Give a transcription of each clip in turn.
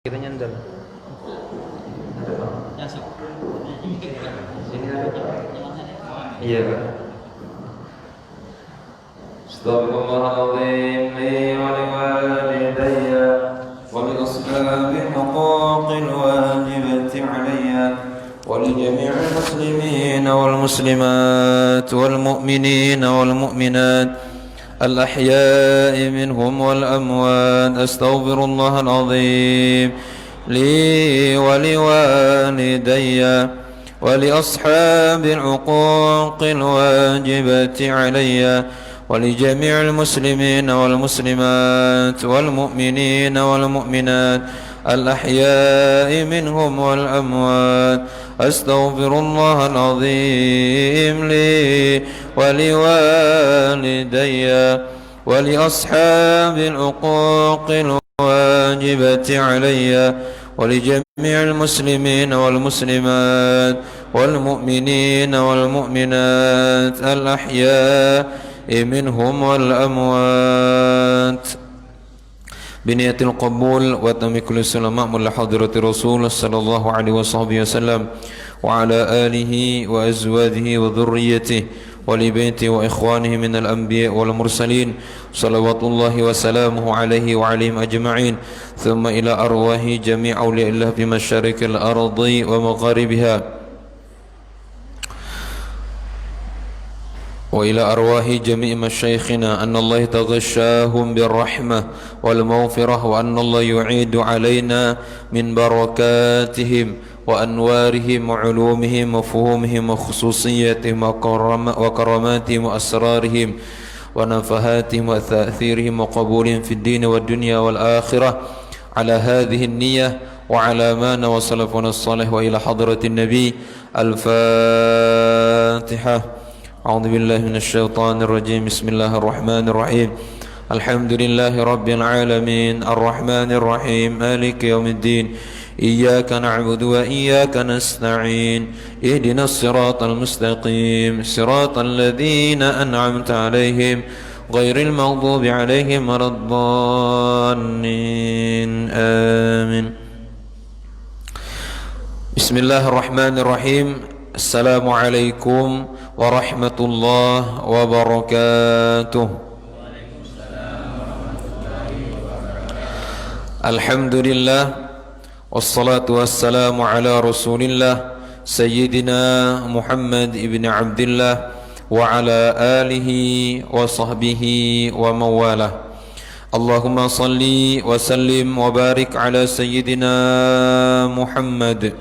Kita nyender. Iya Pak. Astaghfirullahaladzim li wa liwalidayya wa li ashabi huquqil wajibati alayya wa li jami'il muslimin wal muslimat wal mu'minin wal mu'minat الأحياء منهم والأموات أستغفر الله العظيم لي ولوالدي ولأصحاب العقوق الواجبة علي ولجميع المسلمين والمسلمات والمؤمنين والمؤمنات الأحياء منهم والأموات أستغفر الله العظيم لي ولوالدي ولأصحاب العقوق الواجبة علي ولجميع المسلمين والمسلمات والمؤمنين والمؤمنات الأحياء منهم والأموات بنية القبول وتم كل السلام على حضرة رسول صلى الله عليه وسلم وعلى آله وأزواجه وذريته ولبيته وإخوانه من الأنبياء والمرسلين صلوات الله وسلامه عليه وعليهم أجمعين ثم إلى أرواح جميع أولياء الله في مشارق الأرض ومغاربها وإلى أرواح جميع مشايخنا أن الله يتغشاهم بالرحمة والمغفرة وأن الله يعيد علينا من بركاتهم وأنوارهم وعلومهم وفهومهم وخصوصياتهم وكراماتهم وأسرارهم ونفحاتهم وتأثيرهم وقبولهم في الدين والدنيا والآخرة على هذه النية وعلى ما نوى سلفنا الصالح وإلى حضرة النبي الفاتحة. أعوذ بالله من الشيطان الرجيم. بسم الله الرحمن الرحيم. الحمد لله رب العالمين الرحمن الرحيم مالك يوم الدين إياك نعبد وإياك نستعين اهدنا الصراط المستقيم صراط الذين أنعمت عليهم غير المغضوب عليهم ولا الضالين آمين. بسم الله الرحمن الرحيم. السلام عليكم ورحمة الله وبركاته. الحمد لله والصلاة والسلام على رسول الله سيدنا محمد بن عبد الله وعلى آله وصحبه ومن والاه. اللهم صل وسلم وبارك على سيدنا محمد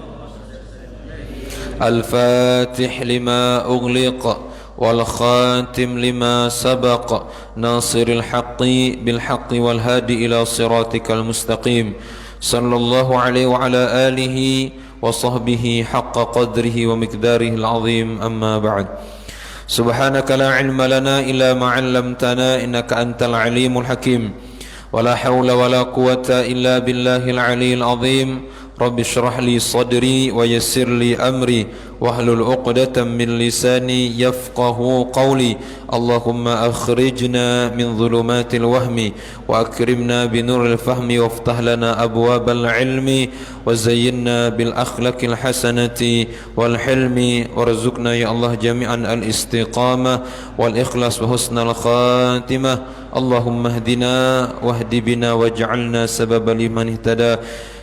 الفاتح لما أغلق والخاتم لما سبق ناصر الحق بالحق والهادي إلى صراطك المستقيم صلى الله عليه وعلى آله وصحبه حق قدره ومقداره العظيم. أما بعد سبحانك لا علم لنا إلا ما علمتنا إنك أنت العليم الحكيم ولا حول ولا قوة إلا بالله العلي العظيم. رب اشرح لي صدري ويسر لي أمري واحلل عقدة من لساني يفقه قولي. اللهم أخرجنا من ظلمات الوهم وأكرمنا بنور الفهم وافتح لنا أبواب العلم وزينا بالأخلاق الحسنة والحلم وارزقنا يا الله جميعا الاستقامة والإخلاص وحسن الخاتمة. اللهم اهدنا واهد بنا واجعلنا سببا لمن اهتدى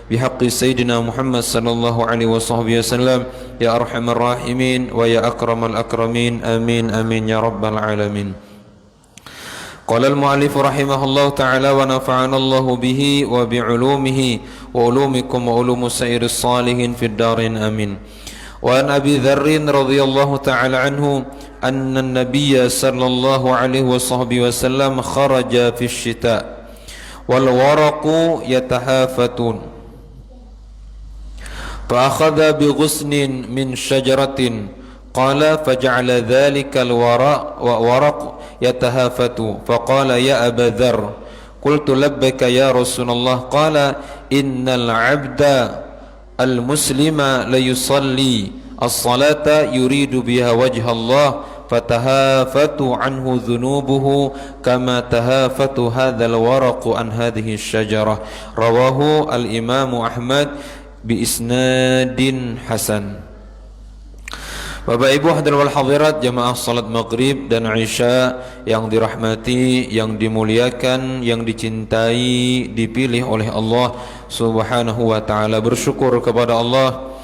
بحق سيدنا محمد صلى الله عليه وسلم يا أرحم الراحمين ويا أكرم الأكرمين آمين آمين يا رب العالمين. قال المؤلف رحمه الله تعالى ونفعنا الله به وبعلومه وعلومكم وعلوم سائر الصالحين في الدارين آمين. وعن أبي ذر رضي الله تعالى عنه أن النبي صلى الله عليه وسلم خرج في الشتاء والورق يتهافتون فأخذ بغصن من شجرة قال فجعل ذلك الورق يتهافت فقال يا أبا ذر قلت لبك يا رسول الله قال إن العبد المسلم ليصلي الصلاة يريد بها وجه الله فتهافت عنه ذنوبه كما تهافت هذا الورق عن هذه الشجرة. رواه الإمام أحمد بإسناد حسن. Bapak Ibu hadirin wal hadirat jamaah salat maghrib dan isya yang dirahmati, yang dimuliakan, yang dicintai, dipilih oleh Allah Subhanahu wa taala. Bersyukur kepada Allah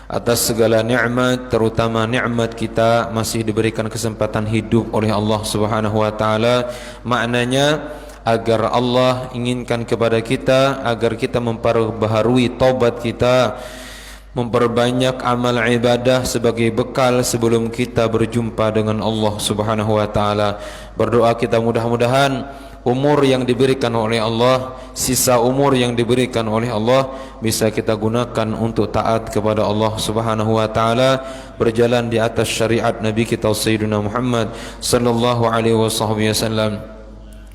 atas segala nikmat, terutama nikmat kita masih diberikan kesempatan hidup oleh Allah Subhanahu wa taala. Maknanya agar Allah inginkan kepada kita agar kita memperbaharui taubat kita, memperbanyak amal ibadah sebagai bekal sebelum kita berjumpa dengan Allah Subhanahu wa taala. Berdoa kita mudah-mudahan umur yang diberikan oleh Allah, sisa umur yang diberikan oleh Allah bisa kita gunakan untuk taat kepada Allah Subhanahu wa taala, berjalan di atas syariat Nabi kita Sayyidina Muhammad sallallahu alaihi wasallam.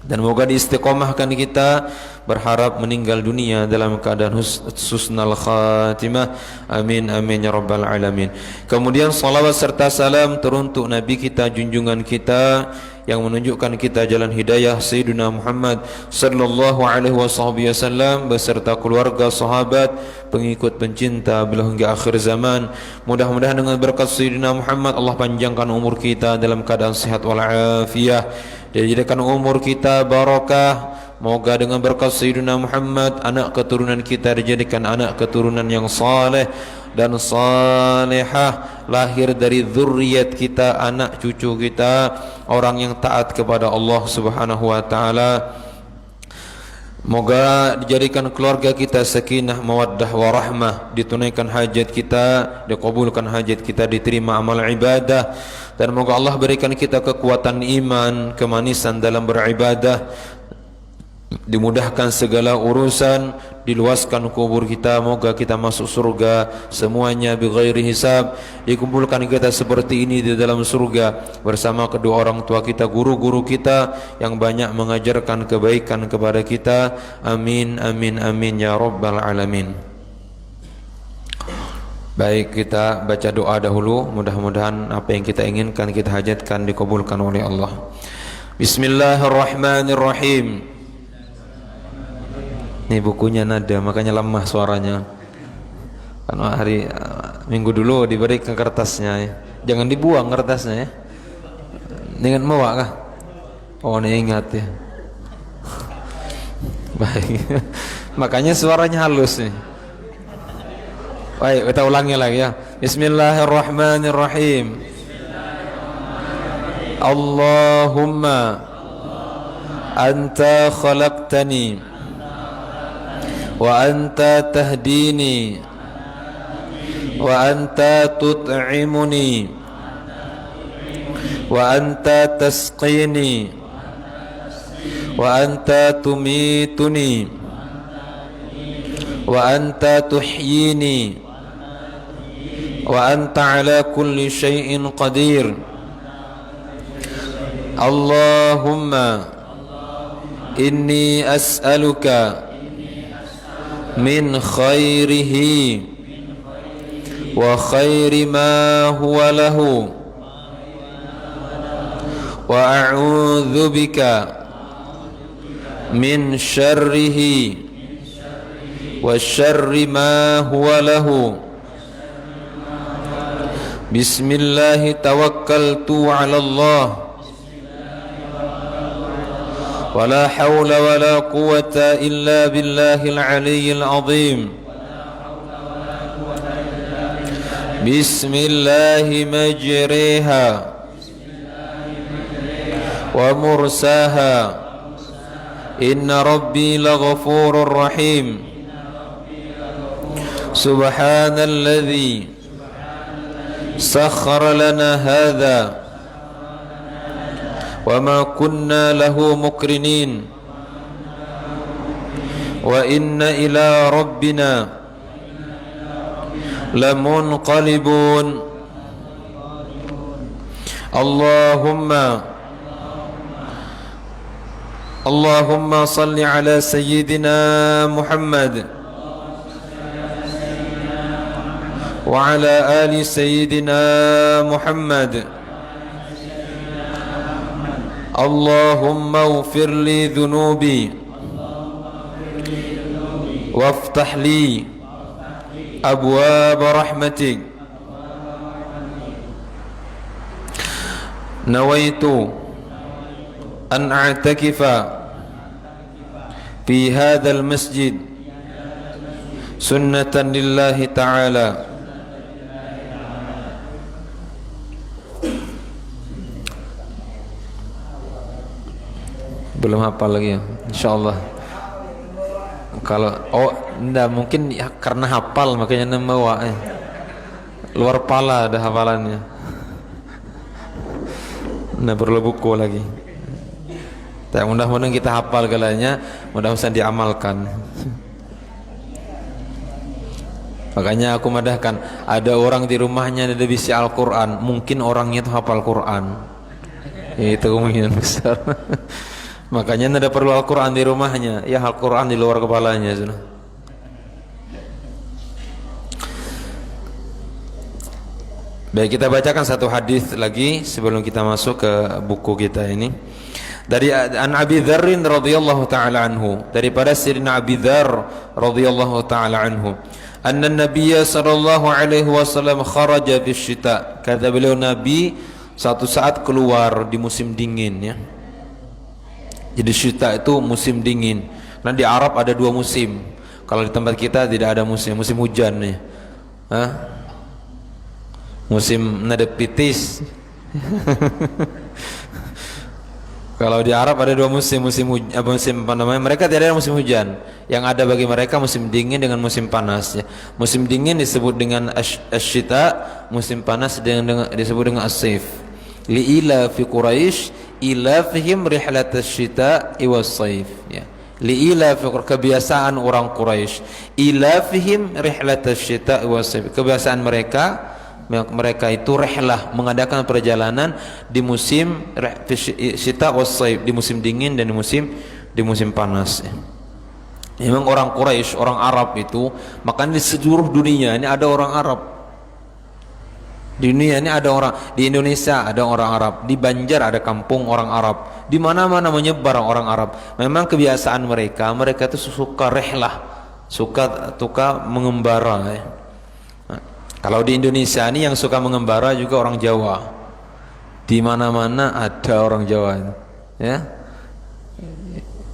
Dan moga diistiqomahkan kita, berharap meninggal dunia dalam keadaan husnul khatimah. Amin amin ya rabbal alamin. Kemudian salawat serta salam teruntuk Nabi kita, junjungan kita yang menunjukkan kita jalan hidayah, Sayyidina Muhammad sallallahu alaihi wasallam beserta keluarga, sahabat, pengikut pencinta beliau hingga akhir zaman. Mudah-mudahan dengan berkat Sayyidina Muhammad Allah panjangkan umur kita dalam keadaan sehat walafiat, dijadikan umur kita barakah. Moga dengan berkat Sayyidina Muhammad anak keturunan kita dijadikan anak keturunan yang saleh dan salihah, lahir dari zuriat kita, anak cucu kita orang yang taat kepada Allah Subhanahu wa taala. Moga dijadikan keluarga kita sakinah, mawaddah, warahmah, ditunaikan hajat kita, dikabulkan hajat kita, diterima amal ibadah. Dan moga Allah berikan kita kekuatan iman, kemanisan dalam beribadah, dimudahkan segala urusan, diluaskan kubur kita, moga kita masuk surga semuanya bighairi hisab, dikumpulkan kita seperti ini di dalam surga bersama kedua orang tua kita, guru-guru kita yang banyak mengajarkan kebaikan kepada kita. Amin amin amin ya rabbal alamin. Baik, kita baca doa dahulu, mudah-mudahan apa yang kita inginkan, kita hajatkan dikabulkan oleh Allah. Bismillahirrahmanirrahim. Ini bukunya nada, makanya lemah suaranya. Karena minggu dulu diberikan kertasnya ya. Jangan dibuang kertasnya ya. Ingat bawa kah? Oh, ini ingat ya. Baik. Makanya suaranya halus nih. Baik, kita ulangi lagi ya. Bismillahirrahmanirrahim. Allahumma anta khalaqtani wa anta tahdini wa anta tut'imuni wa anta tasqini wa anta tumituni wa anta tuhyini wa anta ala kulli syai'in qadir. Allahumma inni as'aluka min khairihi wa khairi ma huwa lahu wa a'udzu bika min syarrihi wa syarri ma huwa lahu. Bismillahi tawakkaltu ala Allah wa la hawla wa la quwwata illa billahil aliyyil azim. Bismillahi majriha wa mursaha inna rabbi laghafurur rahim. Subhanalladzi sakhkhara lana hadha wa ma kunna lahu mukrinin wa inna ila rabbina lamunqalibun. Allahumma salli ala sayyidina Muhammad wa ala ali sayyidina Muhammad Allahumma ighfir li dhunubi waftah li abwaab rahmatik. Nawaitu an a'takifa fi hadzal masjid sunnatan lillahi ta'ala. Belum hafal lagi ya, insyaallah. Kalau enggak mungkin ya, karena hafal makanya nemawa luar pala ada hafalannya. Nah perlu buku lagi. Tak, mudah-mudahan kita hafal galanya, mudah-mudahan diamalkan. Makanya aku madahkan, ada orang di rumahnya ada bisi Al-Quran, mungkin orangnya itu hafal Quran. Itu kemungkinan besar. Makanya ada perlu Al-Quran di rumahnya, ya Al-Quran di luar kepalanya sudah. Baik, kita bacakan satu hadis lagi sebelum kita masuk ke buku kita ini. Dari An Abi Dzar radhiyallahu taala anhu, daripada Sayyidina Abi Dzar radhiyallahu taala anhu, anna Nabiy sallallahu alaihi wasallam kharaja fi syita. Kata beliau, Nabi satu saat keluar di musim dingin ya. Jadi syita itu musim dingin. Nah di Arab ada dua musim. Kalau di tempat kita tidak ada musim hujan nih. Musim nada pitis. Kalau di Arab ada dua musim apa namanya? Mereka tidak ada musim hujan. Yang ada bagi mereka musim dingin dengan musim panas ya. Musim dingin disebut dengan asy-syita, musim panas disebut dengan as-saif. Li'ila fi Quraisy ilafihim rihlat asy-syita was-saif ya. Li'ila fi kebiasaan orang Quraisy, ilafihim rihlat asy-syita was-saif. Kebiasaan mereka itu rihlah, mengadakan perjalanan di musim syita was-saif, di musim dingin dan di musim panas ya. Memang orang Quraisy, orang Arab itu, makanya di seluruh dunia ini ada orang Arab. Di dunia ini ada orang, di Indonesia ada orang Arab, di Banjar ada kampung orang Arab, di mana-mana menyebar orang Arab. Memang kebiasaan mereka itu suka rihlah, suka mengembara ya. Nah, kalau di Indonesia ini yang suka mengembara juga orang Jawa. Di mana-mana ada orang Jawa ya.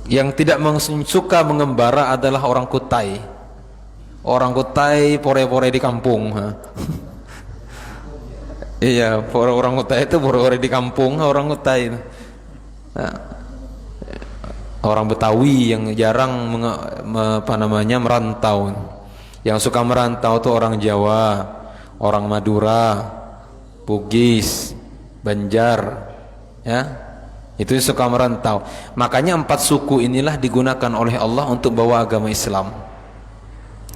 Yang tidak suka mengembara adalah orang Kutai. Orang Kutai pore-pore di kampung. Iya, orang Kutai itu pore-pore di kampung, orang Kutai. Nah, orang Betawi yang jarang merantau. Yang suka merantau itu orang Jawa, orang Madura, Bugis, Banjar, ya. Itu suka merantau. Makanya 4 suku inilah digunakan oleh Allah untuk bawa agama Islam.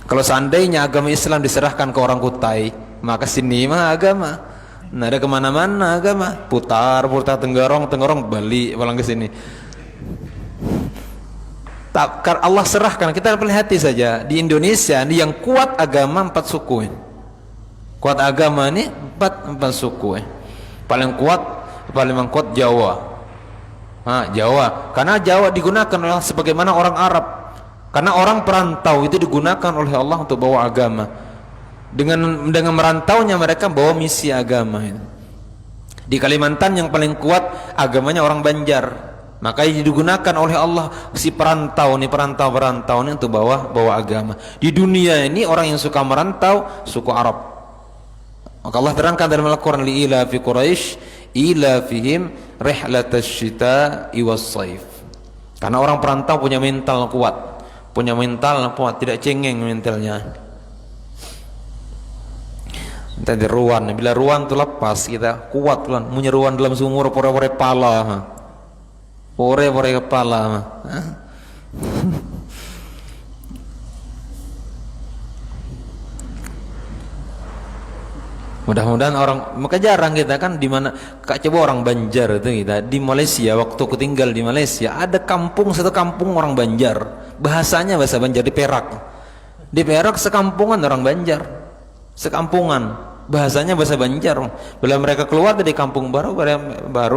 Kalau seandainya agama Islam diserahkan ke orang Kutai, maka sini mah agama. Nah ada kemana-mana agama, putar Tenggarong balik pulang ke sini. Allah serahkan, kita perhati saja di Indonesia ini yang kuat agama 4 suku. Kuat agama ini 4 suku. Paling kuat Jawa. Jawa, karena Jawa digunakan oleh sebagaimana orang Arab. Karena orang perantau itu digunakan oleh Allah untuk bawa agama. Dengan merantaunya mereka bawa misi agama. Di Kalimantan yang paling kuat agamanya orang Banjar. Makanya digunakan oleh Allah si perantau ini untuk bawa agama. Di dunia ini orang yang suka merantau suku Arab. Maka Allah terangkan dalam Al-Quran, li'ila fi Quraisy ila fihim rihlatasy syita'i was-saif. Karena orang perantau punya mental kuat, tidak cengeng mentalnya. Tadi ruan, bila ruan itu lepas kita kuat kan, menyeruan dalam sumur pore-pore kepala. Mudah-mudahan orang, maka jarang kita kan di mana, coba orang Banjar itu kita di Malaysia, waktu aku tinggal di Malaysia ada satu kampung orang Banjar, bahasanya bahasa Banjar di Perak sekampungan orang Banjar, sekampungan bahasanya bahasa Banjar. Bila mereka keluar dari kampung baru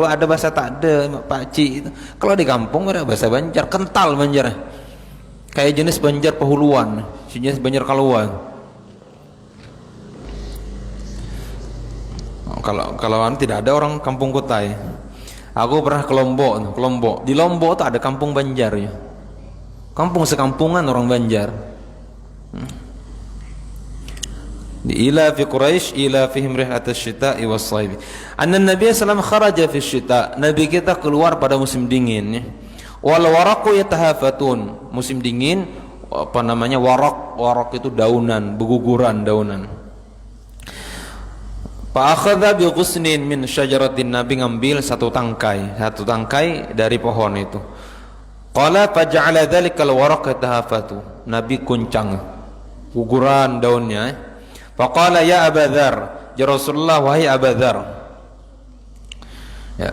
ada bahasa tak ada pakcik itu. Kalau di kampung ada bahasa Banjar, kental Banjar. Kayak jenis Banjar Pahuluan, jenis Banjar Kaluan. Kalau tidak ada orang kampung Kutai. Aku pernah ke Lombok. Di Lombok tuh ada kampung Banjar ya. Kampung sekampungan orang Banjar. Di ila fi Quraisy ila fihim rihlatas syita'i was shayb. Anna Nabi sallallahu alaihi wasallam kharaja fi syita. Nabi kita keluar pada musim dingin ya. Wal waraqu yatahafatun. Musim dingin apa namanya warak itu daunan, beguguran daunan. Fa akhadha bi ghusnin min syajaratin. Nabi ngambil satu tangkai dari pohon itu. Qala faja'ala dzalikal waraq yatahafatu. Nabi kuncang guguran daunnya. Faqala ya Aba Dzar, ya Rasulullah, wahai Aba Dzar. Ya.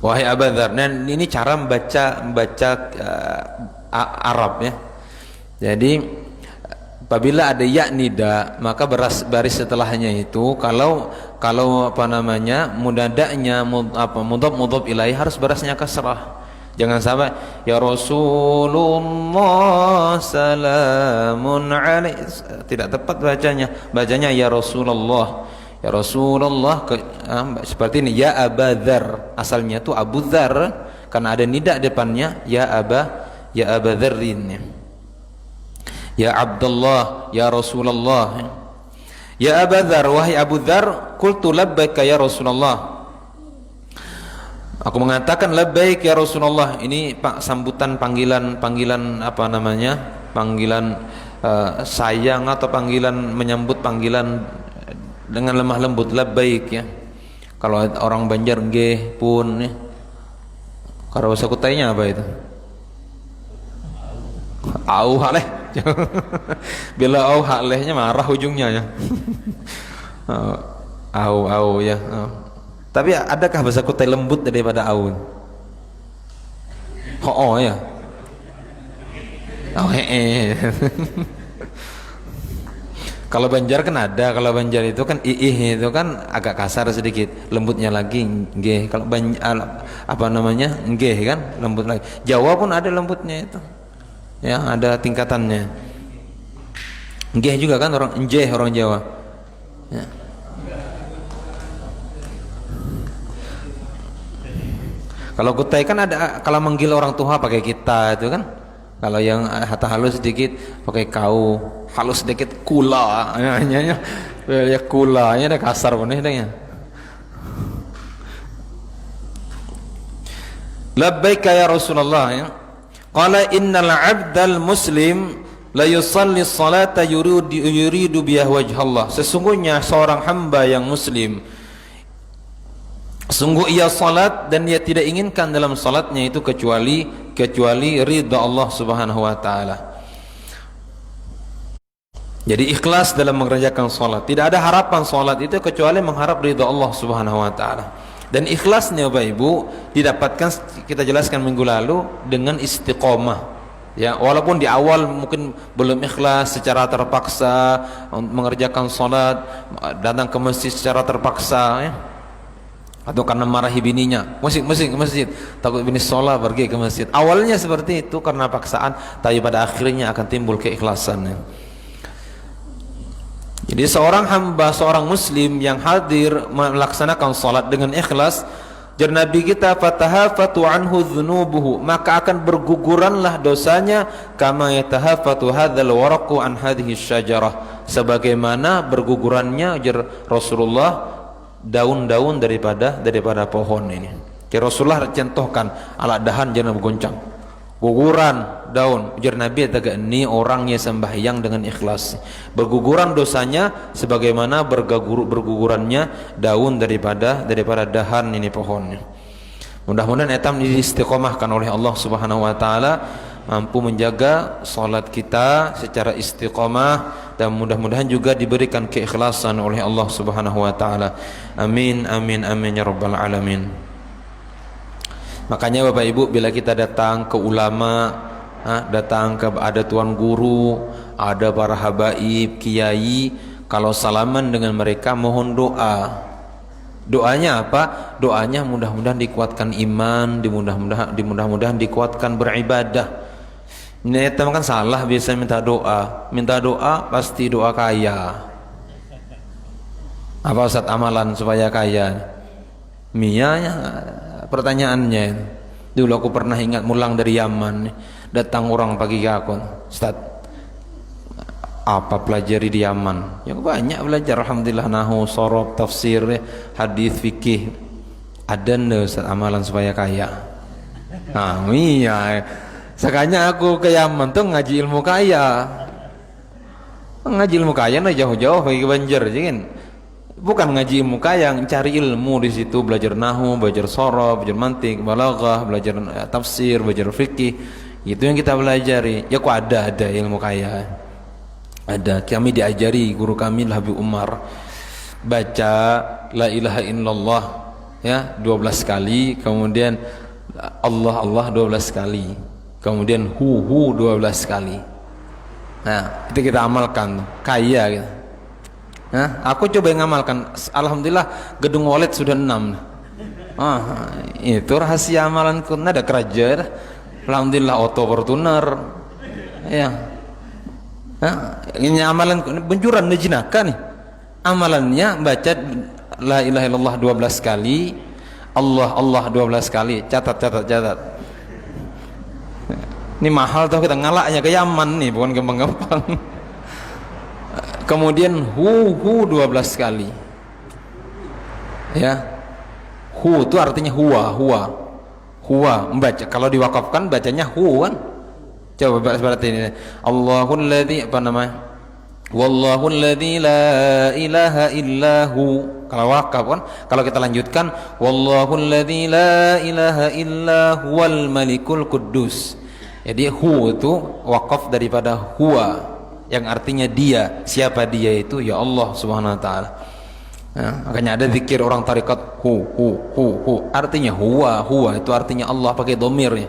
Wahai Aba Dzar. Dan ini cara membaca Arab ya. Jadi apabila ada ya nida, maka baris setelahnya itu kalau apa namanya mudadaknya mudhaf ilaih harus barasnya kasrah. Jangan sampai ya Rasulullah salamun alaihi, tidak tepat bacanya ya Rasulullah. Ya Rasulullah seperti ini ya Aba Dzar, asalnya itu Abu Dzar karena ada nida depannya ya Aba Dzarrin. Ya Abdullah, ya Rasulullah. Ya Aba Dzar, wahai Abu Dzar, qultu labbaika ya Rasulullah. Aku mengatakan labbaik ya Rasulullah. Ini Pak sambutan panggilan apa namanya? Panggilan sayang atau panggilan menyambut panggilan dengan lemah lembut, labbaik ya. Kalau orang Banjar nggih pun ya. Kalau bahasa Kutainya apa itu? Au haleh. Bila au halehnya marah ujungnya ya. Au ya. Tapi adakah bahasa Kutai lembut daripada au? Ya. Kalau Banjar kan ada, kalau Banjar itu kan iih itu kan agak kasar sedikit, lembutnya lagi nggih. Kalau apa namanya? Nggih kan, lembut lagi. Jawa pun ada lembutnya itu. Ya, ada tingkatannya. Nggih juga kan orang njeh orang Jawa. Ya. Kalau Kutai kan ada kalau manggil orang tua pakai kita itu kan. Kalau yang hatta halus sedikit pakai kau, halus sedikit kula. Ya kula, ada kasar pun ya. Labbaika ya Rasulullah ya. Qala innal 'abdal muslim la yusalli salata yuridu biha wajhallah. Sesungguhnya seorang hamba yang muslim sungguh ia salat dan ia tidak inginkan dalam salatnya itu kecuali ridha Allah Subhanahu wa taala. Jadi ikhlas dalam mengerjakan salat. Tidak ada harapan salat itu kecuali mengharap ridha Allah Subhanahu wa taala. Dan ikhlasnya Bapak Ibu didapatkan, kita jelaskan minggu lalu, dengan istiqomah. Ya, walaupun di awal mungkin belum ikhlas secara terpaksa mengerjakan salat, datang ke masjid secara terpaksa ya. Atau karena marahi bininya, musik ke masjid, takut bini sholat pergi ke masjid. Awalnya seperti itu karena paksaan, tapi pada akhirnya akan timbul keikhlasan. Jadi seorang hamba, seorang muslim yang hadir melaksanakan sholat dengan ikhlas, jar Nabi kita fatahafatu anhu dzunubuhu, maka akan berguguranlah dosanya kama yatahafatu hadzal waraqu an hadhihi syajarah, sebagaimana bergugurannya jar Rasulullah daun-daun daripada pohon ini. Kira Rasulullah contohkan ala dahan jangan bergoncang, guguran daun. Ujar Nabi tagak ini orangnya sembahyang dengan ikhlas, berguguran dosanya sebagaimana bergugurannya daun daripada dahan ini pohonnya. Mudah-mudahan etam diistiqomahkan oleh Allah Subhanahu wa taala, mampu menjaga salat kita secara istiqomah, dan mudah-mudahan juga diberikan keikhlasan oleh Allah Subhanahu wa taala. Amin amin amin ya rabbal alamin. Makanya Bapak Ibu, bila kita datang ke ulama, ada tuan guru, ada para habaib, kiai, Kalau salaman dengan mereka mohon doa. Doanya apa? Doanya mudah-mudahan dikuatkan iman, mudah-mudahan dikuatkan beribadah. Ini kan salah biasa minta doa. Minta doa pasti doa kaya. Apa Ustaz amalan supaya kaya? Mianya pertanyaannya. Dulu aku pernah ingat mulang dari Yaman, datang orang pagi ke aku, Ustaz, apa pelajari di Yaman? Ya banyak belajar, alhamdulillah, nahu, sorob, tafsir, hadis, fikih. Ada ndak Ustaz amalan supaya kaya? Nah, iya. Sekanya aku ke Yaman tuh ngaji ilmu kaya. Ngaji ilmu kaya nah jauh-jauh ke Banjar, kan? Bukan ngaji ilmu kaya, cari ilmu di situ, belajar nahu, belajar sorob, belajar mantik, balaghah, belajar tafsir, belajar fikih. Itu yang kita pelajari. Ya kok ada ilmu kaya. Ada, kami diajari guru kami Habib Umar baca la ilaha illallah ya 12 kali, kemudian Allah Allah 12 kali, kemudian hu 12 kali. Nah, itu kita amalkan, kaya gitu. Nah, aku coba ngamalkan, alhamdulillah gedung wallet sudah 6. Itu rahasia amalanku. Ada kerja, alhamdulillah auto Fortuner. Ya. Nah, ini amalan benjuran nejinaka nih. Amalannya baca la ilaha illallah 12 kali, Allah Allah 12 kali. Catat. Ini mahal tuh, kita ngalaknya ke Yaman nih, bukan gampang-gampang. Kemudian hu 12 kali. Ya. Hu itu artinya huwa. Membaca, kalau diwakafkan bacanya hu kan. Coba seperti ini. Allahul ladzi, apa namanya? Wallahul ladzi la ilaha illahu. Kalau wakaf kan, kalau kita lanjutkan wallahul ladzi la ilaha illahu malikul quddus. Jadi hu itu wakaf daripada huwa, yang artinya dia. Siapa dia itu? Ya Allah Subhanahu wa taala. Nah, makanya ada zikir orang tarekat hu artinya huwa itu artinya Allah, pakai dhamirnya.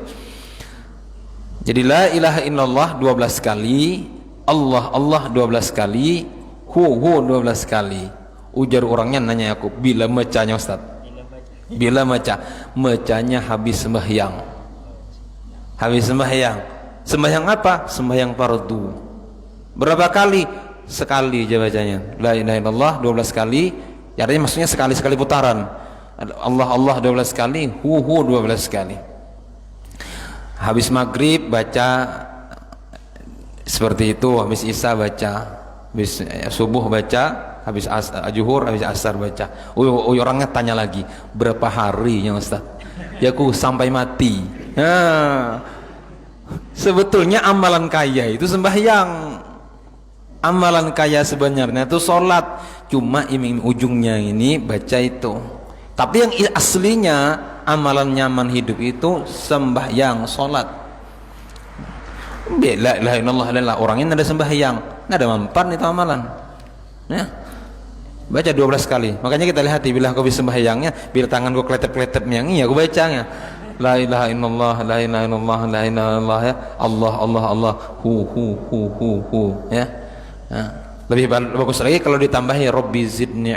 Jadi la ilaha illallah 12 kali, Allah Allah 12 kali, hu 12 kali. Ujar orangnya nanya aku, bila mecanya Ustaz? Bila mecanya habis sembahyang. Habis sembahyang. Sembahyang apa? Sembahyang fardu. Berapa kali? Sekali aja bacanya. La ilaha illallah 12 kali. Ya, artinya maksudnya sekali putaran. Allah Allah 12 kali, hu 12 kali. Habis maghrib baca seperti itu, habis isya baca, habis subuh baca, habis zuhur, habis asar baca. Orangnya tanya lagi, berapa harinya Ustaz? Ya aku sampai mati. Nah, sebetulnya amalan kaya itu sembahyang. Amalan kaya sebenarnya itu sholat, cuma iming ujungnya ini baca itu. Tapi yang aslinya amalan nyaman hidup itu sembahyang, sholat. La ilaha illallah, orangnya ada sembahyang, ada mempan itu amalan. Ya. Baca 12 kali. Makanya kita lihat bila aku bisa sembahyangnya, bila tanganku kletep-kletep yang iya aku bacanya. La ilaha illallah, la ilaha illallah, la ilaha illallah, ya. Allah Allah Allah, hu ya. Ya. Lebih bagus lagi kalau ditambahi Rabbi zidni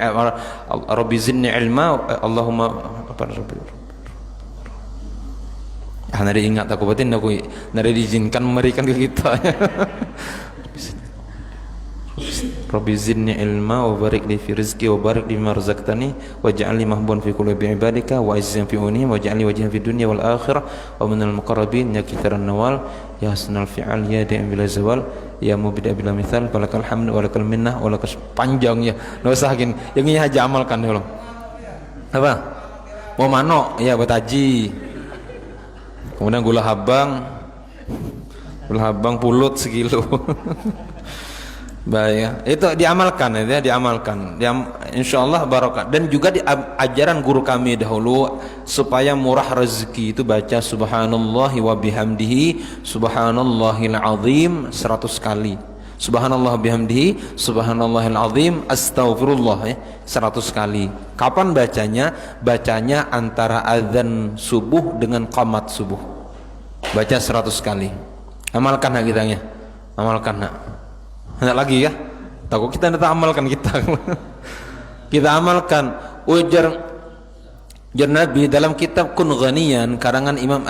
ilma, Allahumma apa Rabbi. Nada ingat aku batin aku nada diizinkan memberikan ke kita. Rabbi zidni ilma wa barik li fi rizqi wa barik li ma razaqtani waj'alni mahbuban fi qulubi ibadika wa izzan fi unihim waj'alni wajhan fi dunya wal akhirah wa minal muqarrabin ya kitaran nawal ya hasanal fi'al ya da'im bila zawal ya mubida bila mithal balakal hamd walakal minnah walakal panjang ya. Enggak usah gini. Yang ini aja amalkan dulu. Apa? Mau mano? Ya buat haji. Kemudian gula habang pulut sekilo. Baik, itu diamalkan ya, diamalkan. Insyaallah barokah. Dan juga di ajaran guru kami dahulu supaya murah rezeki itu baca subhanallahi wa bihamdihi subhanallahil azim 100 kali. Subhanallah bihamdihi subhanallahil azim astaghfirullah ya 100 kali. Kapan bacanya? Bacanya antara azan subuh dengan qamat subuh. Baca 100 kali. Amalkan hak kitanya. Amalkan hak. Hendak lagi ya, Takut kita tidak amalkan kita. Kita amalkan. Ujar Nabi dalam kitab Kun Ghaniyan karangan Imam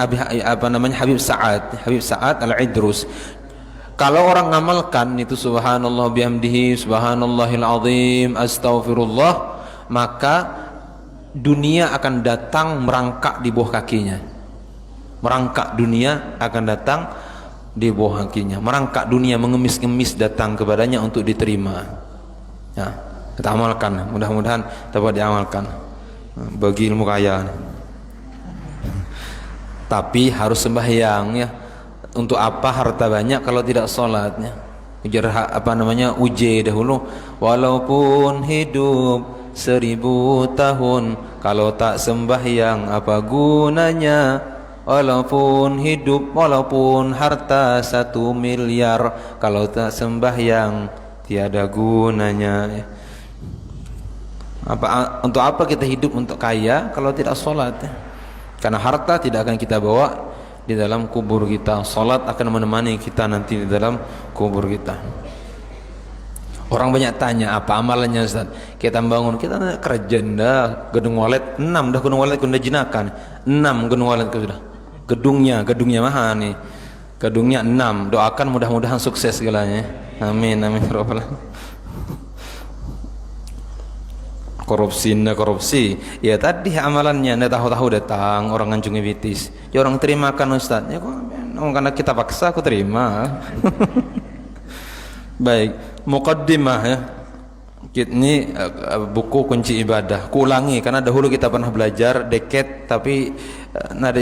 Habib Sa'ad Al-Idrus. Kalau orang ngamalkan itu subhanallah bihamdihi subhanallahil azim astaghfirullah, maka dunia akan datang merangkak di bawah kakinya. Merangkak dunia akan datang di bawah kakinya. Merangkak dunia mengemis-ngemis datang kepadanya untuk diterima. Ya, kita amalkan, mudah-mudahan dapat diamalkan. Bagi ilmu kaya. Tapi harus sembahyang ya. Untuk apa harta banyak kalau tidak salatnya? Ujar uji dahulu, walaupun hidup 1000 tahun kalau tak sembahyang apa gunanya? Walaupun harta 1 miliar kalau tak sembahyang tiada gunanya. Untuk apa kita hidup untuk kaya kalau tidak sholat ya? Karena harta tidak akan kita bawa di dalam kubur kita. Sholat akan menemani kita nanti di dalam kubur kita. Orang banyak tanya apa amalannya Ustaz? Kita bangun, kita kerja dah gedung walet 6 dah gedung walet kuda jinakan 6 gedung walet sudah. Gedungnya mahal nih. Gedungnya 6. Doakan mudah-mudahan sukses segalanya. Amin amin robbal alamin. Korupsi ya tadi amalannya anda tahu-tahu datang orang ngancungi bitis ya orang terimakan Ustaz ya karena kita paksa aku terima. Baik, muqaddimah ya ini buku kunci ibadah kuulangi karena dahulu kita pernah belajar deket tapi nada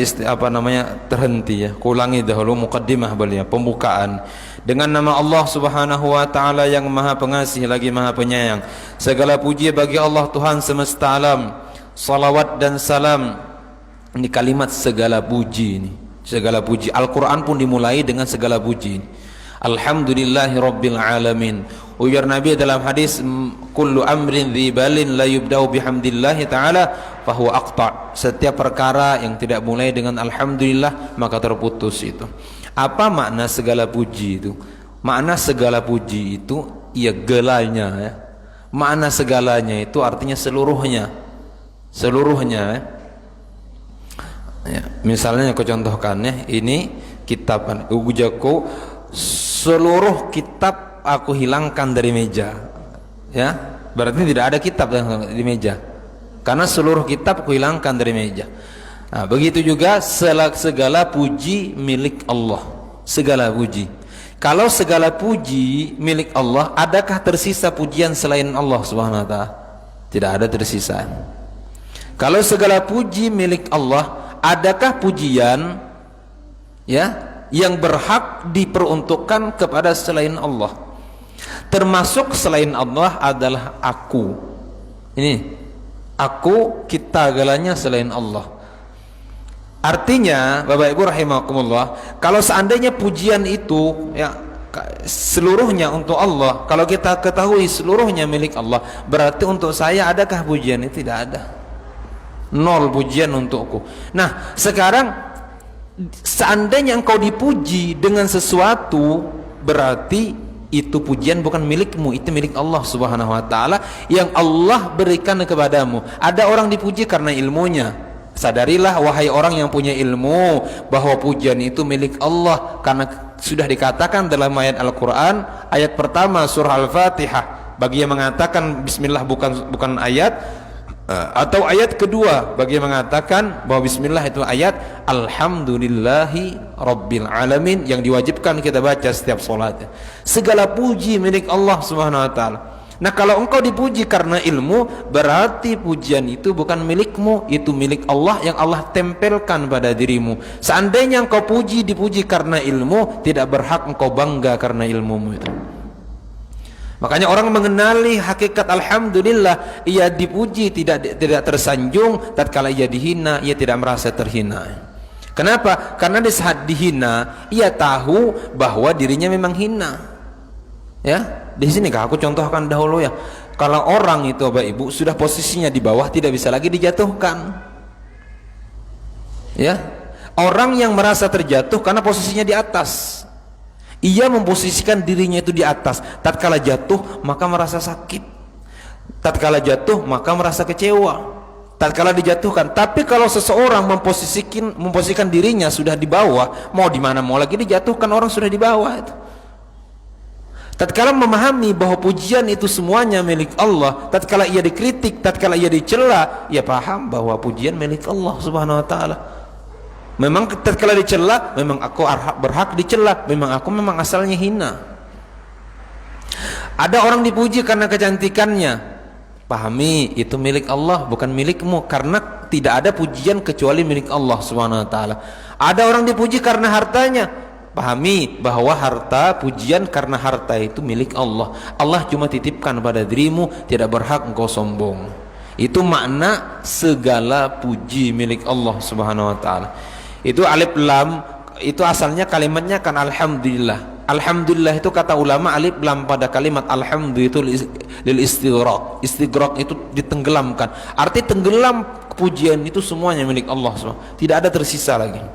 terhenti ya. Kuulangi dahulu muqaddimah beliau pembukaan. Dengan nama Allah Subhanahu wa taala yang Maha Pengasih lagi Maha Penyayang. Segala puji bagi Allah Tuhan semesta alam. Salawat dan salam. Ini kalimat segala puji ini. Segala puji. Al-Qur'an pun dimulai dengan segala puji. Alhamdulillahi rabbil alamin. Ujar Nabi dalam hadis, kullu amrin dzibalin la yubda'u bihamdillahi ta'ala fahuwa aqta'. Setiap perkara yang tidak mulai dengan alhamdulillah maka terputus itu. Apa makna segala puji itu? Makna segala puji itu ya gelanya ya. Makna segalanya itu artinya seluruhnya. Seluruhnya ya. Ya, misalnya aku contohkan ya, ini kitab ujaku seluruh kitab aku hilangkan dari meja. Ya, berarti tidak ada kitab di meja. Karena seluruh kitab aku hilangkan dari meja. Nah, begitu juga segala puji milik Allah. Segala puji. Kalau segala puji milik Allah, adakah tersisa pujian selain Allah Subhanahu wa taala? Tidak ada tersisa. Kalau segala puji milik Allah, adakah pujian ya yang berhak diperuntukkan kepada selain Allah? Termasuk selain Allah adalah aku. Ini aku, kita galanya selain Allah. Artinya Bapak Ibu rahimakumullah, kalau seandainya pujian itu ya seluruhnya untuk Allah, kalau kita ketahui seluruhnya milik Allah, berarti untuk saya adakah pujian? Itu tidak ada. Nol pujian untukku. Nah, sekarang seandainya engkau dipuji dengan sesuatu, berarti itu pujian bukan milikmu, itu milik Allah Subhanahu wa taala yang Allah berikan kepadamu. Ada orang dipuji karena ilmunya. Sadarilah wahai orang yang punya ilmu bahwa pujian itu milik Allah, karena sudah dikatakan dalam ayat Al-Quran, ayat pertama surah Al-Fatihah bagi yang mengatakan bismillah bukan ayat, atau ayat kedua bagi yang mengatakan bahwa bismillah itu ayat, alhamdulillahi rabbil alamin yang diwajibkan kita baca setiap salat. Segala puji milik Allah Subhanahu wa taala. Nah, kalau engkau dipuji karena ilmu, berarti pujian itu bukan milikmu, itu milik Allah yang Allah tempelkan pada dirimu. Seandainya engkau dipuji karena ilmu, tidak berhak engkau bangga karena ilmumu itu. Makanya orang mengenali hakikat alhamdulillah, ia dipuji tidak tersanjung, tatkala ia dihina, ia tidak merasa terhina. Kenapa? Karena di saat dihina, ia tahu bahwa dirinya memang hina. Ya, di sini aku contohkan dahulu ya. Kalau orang itu Bapak Ibu sudah posisinya di bawah, tidak bisa lagi dijatuhkan. Ya, orang yang merasa terjatuh karena posisinya di atas, Ia memposisikan dirinya itu di atas. Tatkala jatuh maka merasa sakit, tatkala jatuh maka merasa kecewa, tatkala dijatuhkan. Tapi kalau seseorang memposisikan dirinya sudah di bawah, mau di mana mau lagi dijatuhkan, orang sudah di bawah itu. Tatkala memahami bahwa pujian itu semuanya milik Allah, tatkala ia dikritik, tatkala ia dicela, ia paham bahwa pujian milik Allah Subhanahu wa taala. Memang tatkala dicela, memang aku berhak dicela, memang aku memang asalnya hina. Ada orang dipuji karena kecantikannya, pahami itu milik Allah bukan milikmu, karena tidak ada pujian kecuali milik Allah Subhanahu wa taala. Ada orang dipuji karena hartanya, pahami bahwa harta, pujian karena harta itu milik Allah. Allah cuma titipkan pada dirimu, tidak berhak engkau sombong. Itu makna segala puji milik Allah Subhanahu wa taala. Itu alif lam, itu asalnya kalimatnya kan alhamdulillah. Alhamdulillah itu kata ulama alif lam pada kalimat alhamdulillah itu lil istighraq. Istighraq itu ditenggelamkan. Arti tenggelam pujian itu semuanya milik Allah SWT. Tidak ada tersisa lagi.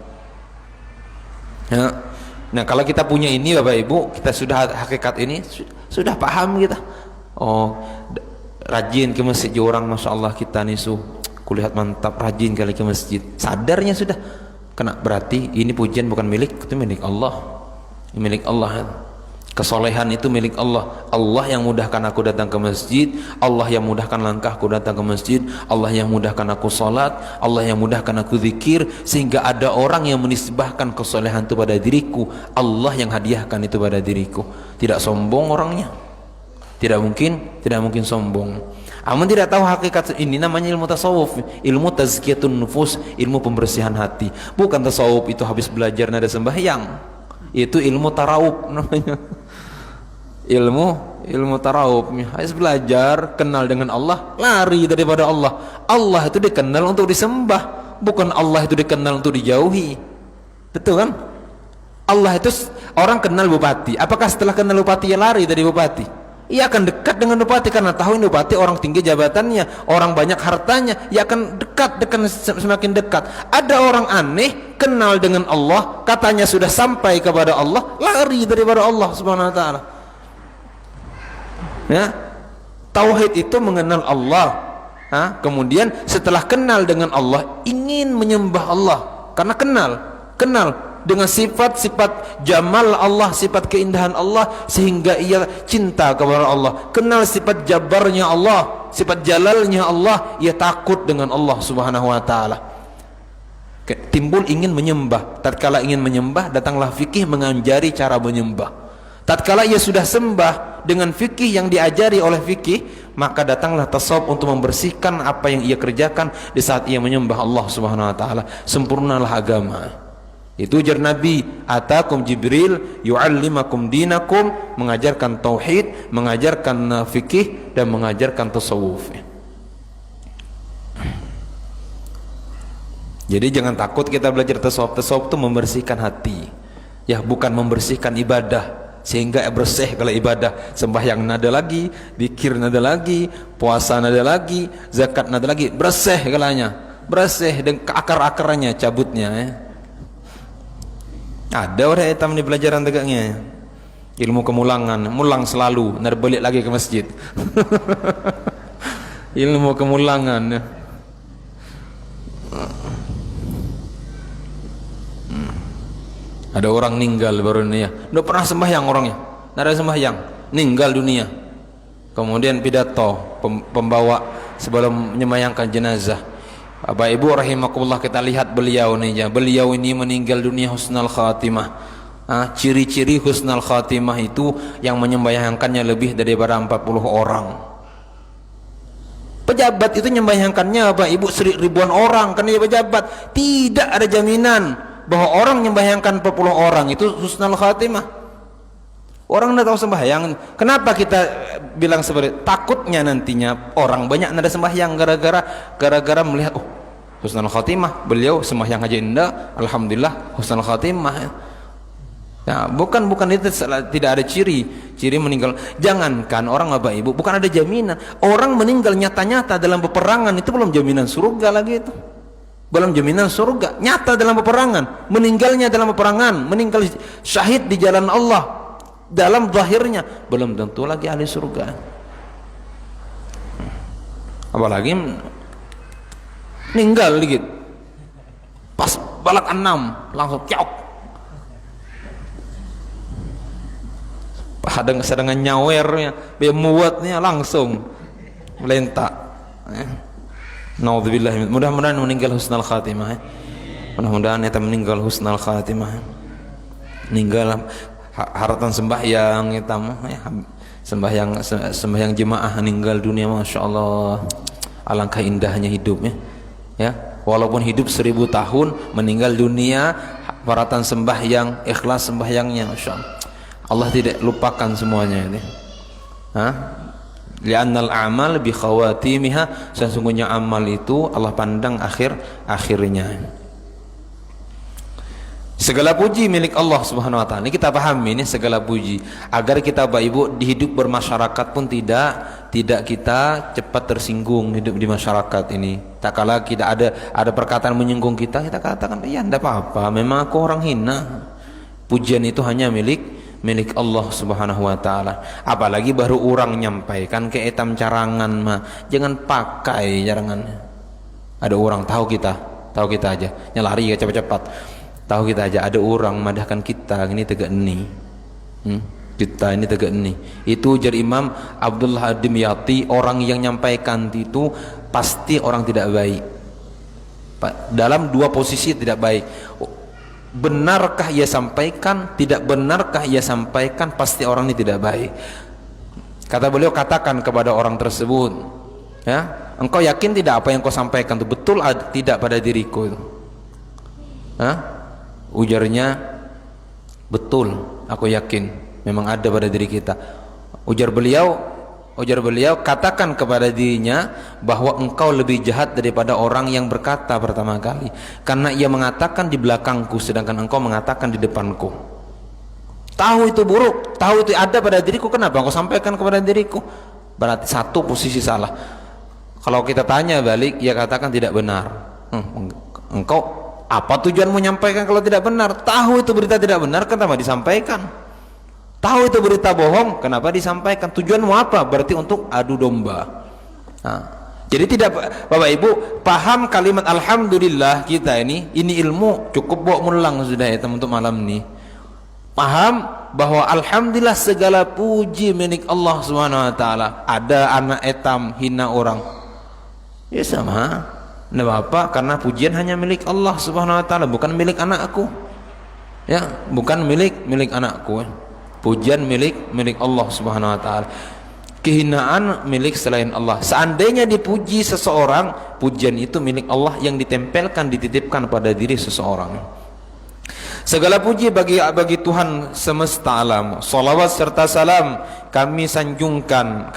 Ya. Nah, kalau kita punya ini Bapak Ibu, kita sudah hakikat ini, sudah paham kita. Oh, rajin ke masjid orang, Masya Allah kita nih kulihat mantap, rajin kali ke masjid. Sadarnya sudah. Kena berarti ini pujian bukan milik, itu milik Allah. Milik Allah. Kesolehan itu milik Allah. Allah yang mudahkan aku datang ke masjid, Allah yang mudahkan langkahku datang ke masjid, Allah yang mudahkan aku salat, Allah yang mudahkan aku zikir, sehingga ada orang yang menisbahkan kesolehan itu pada diriku, Allah yang hadiahkan itu pada diriku. Tidak sombong orangnya. Tidak mungkin sombong. Amun tidak tahu hakikat ini, namanya ilmu tasawuf, ilmu tazkiyatun nufus, ilmu pembersihan hati. Bukan tasawuf itu habis belajar nada sembahyang. Itu ilmu tarawub namanya. Ilmu tarawub. Habis belajar kenal dengan Allah, lari daripada Allah. Allah itu dikenal untuk disembah, bukan Allah itu dikenal untuk dijauhi. Betul kan? Allah itu, orang kenal bupati, apakah setelah kenal bupati ya lari dari bupati? Ia akan dekat dengan bupati karena tahu ini bupati orang tinggi jabatannya, orang banyak hartanya, ia akan dekat semakin dekat. Ada orang aneh kenal dengan Allah, katanya sudah sampai kepada Allah, lari daripada Allah Subhanahu wa taala. Ya. Tauhid itu mengenal Allah. Kemudian setelah kenal dengan Allah, ingin menyembah Allah karena kenal dengan sifat-sifat jamal Allah, sifat keindahan Allah, sehingga ia cinta kepada Allah. Kenal sifat jabarnya Allah, sifat jalalnya Allah, ia takut dengan Allah Subhanahu wa taala. Timbul ingin menyembah. Tatkala ingin menyembah, datanglah fikih mengajari cara menyembah. Tatkala ia sudah sembah dengan fikih yang diajari oleh fikih, maka datanglah tasawuf untuk membersihkan apa yang ia kerjakan di saat ia menyembah Allah Subhanahu wa taala. Sempurnalah agama. Itu ujar Nabi, atakum Jibril yu'allimakum dinakum, mengajarkan tauhid, mengajarkan fikih, dan mengajarkan tasawuf. Jadi jangan takut kita belajar tasawuf. Tasawuf itu membersihkan hati, ya, bukan membersihkan ibadah sehingga bersih. Kalau ibadah, sembahyang nada lagi, zikir nada lagi, puasa nada lagi, zakat nada lagi, bersih kalanya, bersih dan akar-akarnya cabutnya, ya. Ada orang hitam di pelajaran tegaknya, ilmu kemulangan, mulang selalu, ntar balik lagi ke masjid. Ilmu kemulangan. Ada orang meninggal baru ini, ya, udah pernah sembahyang orangnya, nada sembahyang, meninggal dunia. Kemudian pidato pembawa sebelum menyemayangkan jenazah. Bapak Ibu rahimakumullah, kita lihat beliau nih, ya. Beliau ini meninggal dunia husnul khatimah. Ciri-ciri husnul khatimah itu yang menyembahyangkannya lebih daripada 40 orang. Pejabat itu menyembahyangkannya Bapak Ibu ribuan orang, karena dia pejabat. Tidak ada jaminan bahwa orang menyembahyangkan 40 orang itu husnul khatimah. Orang tidak tahu sembahyang. Kenapa kita bilang seperti itu? Takutnya nantinya orang banyak nada sembahyang gara-gara melihat, oh, husnul khatimah, beliau sembahyang aja indah, alhamdulillah husnul khatimah. Nah, bukan itu, tidak ada ciri meninggal. Jangankan orang Bapak Ibu, bukan ada jaminan. Orang meninggal nyata-nyata dalam peperangan itu belum jaminan surga lagi itu. belum jaminan surga. Nyata dalam peperangan, meninggalnya dalam peperangan, meninggal syahid di jalan Allah dalam zahirnya, belum tentu lagi ahli surga. Apalagi meninggal dikit pas balak 6 langsung ciok, sedangkan nyawernya muatnya langsung melentak. Naudzubillah. Mudah-mudahan meninggal husnul khatimah. Mudah-mudahan kita meninggal husnul khatimah. Meninggal haratan sembahyang kita sembahyang jemaah meninggal dunia, masya Allah. Alangkah indahnya hidupnya. Ya, walaupun hidup 1000 tahun, meninggal dunia haratan sembahyang, ikhlas sembahyangnya, masya Allah. Allah tidak lupakan semuanya ini. Li'annal a'mal bi khawatimiha, sesungguhnya amal itu Allah pandang akhirnya. Segala puji milik Allah Subhanahu wa taala. Ini kita pahami, ini segala puji agar kita Bapak Ibu di hidup bermasyarakat pun tidak kita cepat tersinggung hidup di masyarakat ini. Tak kala kita ada perkataan menyinggung kita katakan ya enggak apa-apa, memang aku orang hina. Pujian itu hanya milik Allah Subhanahu wa taala. Apalagi baru orang nyampaikan ke etam carangan mah, jangan pakai carangannya. Ada orang tahu kita aja nyelari ya cepat-cepat. Tahu kita aja ada orang madahkan kita ini tegak ini. Kita ini tegak ini. Itu ujar Imam Abdullah Ad-Dimyati, orang yang nyampaikan itu pasti orang tidak baik. Dalam dua posisi tidak baik. Benarkah ia sampaikan, tidak benarkah ia sampaikan, pasti orang ini tidak baik. Kata beliau, katakan kepada orang tersebut, ya, engkau yakin tidak apa yang kau sampaikan itu betul tidak pada diriku itu? Ujarnya, betul, aku yakin memang ada pada diri kita. Ujar beliau, katakan kepada dirinya bahwa engkau lebih jahat daripada orang yang berkata pertama kali, karena ia mengatakan di belakangku sedangkan engkau mengatakan di depanku. Tahu itu buruk, tahu itu ada pada diriku, kenapa engkau sampaikan kepada diriku? Berarti satu posisi salah. Kalau kita tanya balik, ia katakan tidak benar. Engkau apa tujuanmu menyampaikan kalau tidak benar? Tahu itu berita tidak benar, kenapa disampaikan? Tahu itu berita bohong, kenapa disampaikan? Tujuanmu apa? Berarti untuk adu domba. Jadi tidak, Bapak Ibu, paham kalimat alhamdulillah kita ini ilmu cukup bawa mulang sudah ya untuk malam ini. Paham bahwa alhamdulillah segala puji milik Allah Subhanahu wa taala. Ada anak etam hina orang. Ya sama. Enggak apa-apa, karena pujian hanya milik Allah Subhanahu wa taala, bukan milik anakku. Ya, bukan milik anakku. Pujian milik Allah Subhanahu wa taala. Kehinaan milik selain Allah. Seandainya dipuji seseorang, pujian itu milik Allah yang ditempelkan, dititipkan pada diri seseorang. Segala puji bagi Tuhan semesta alam. Salawat serta salam kami sanjungkan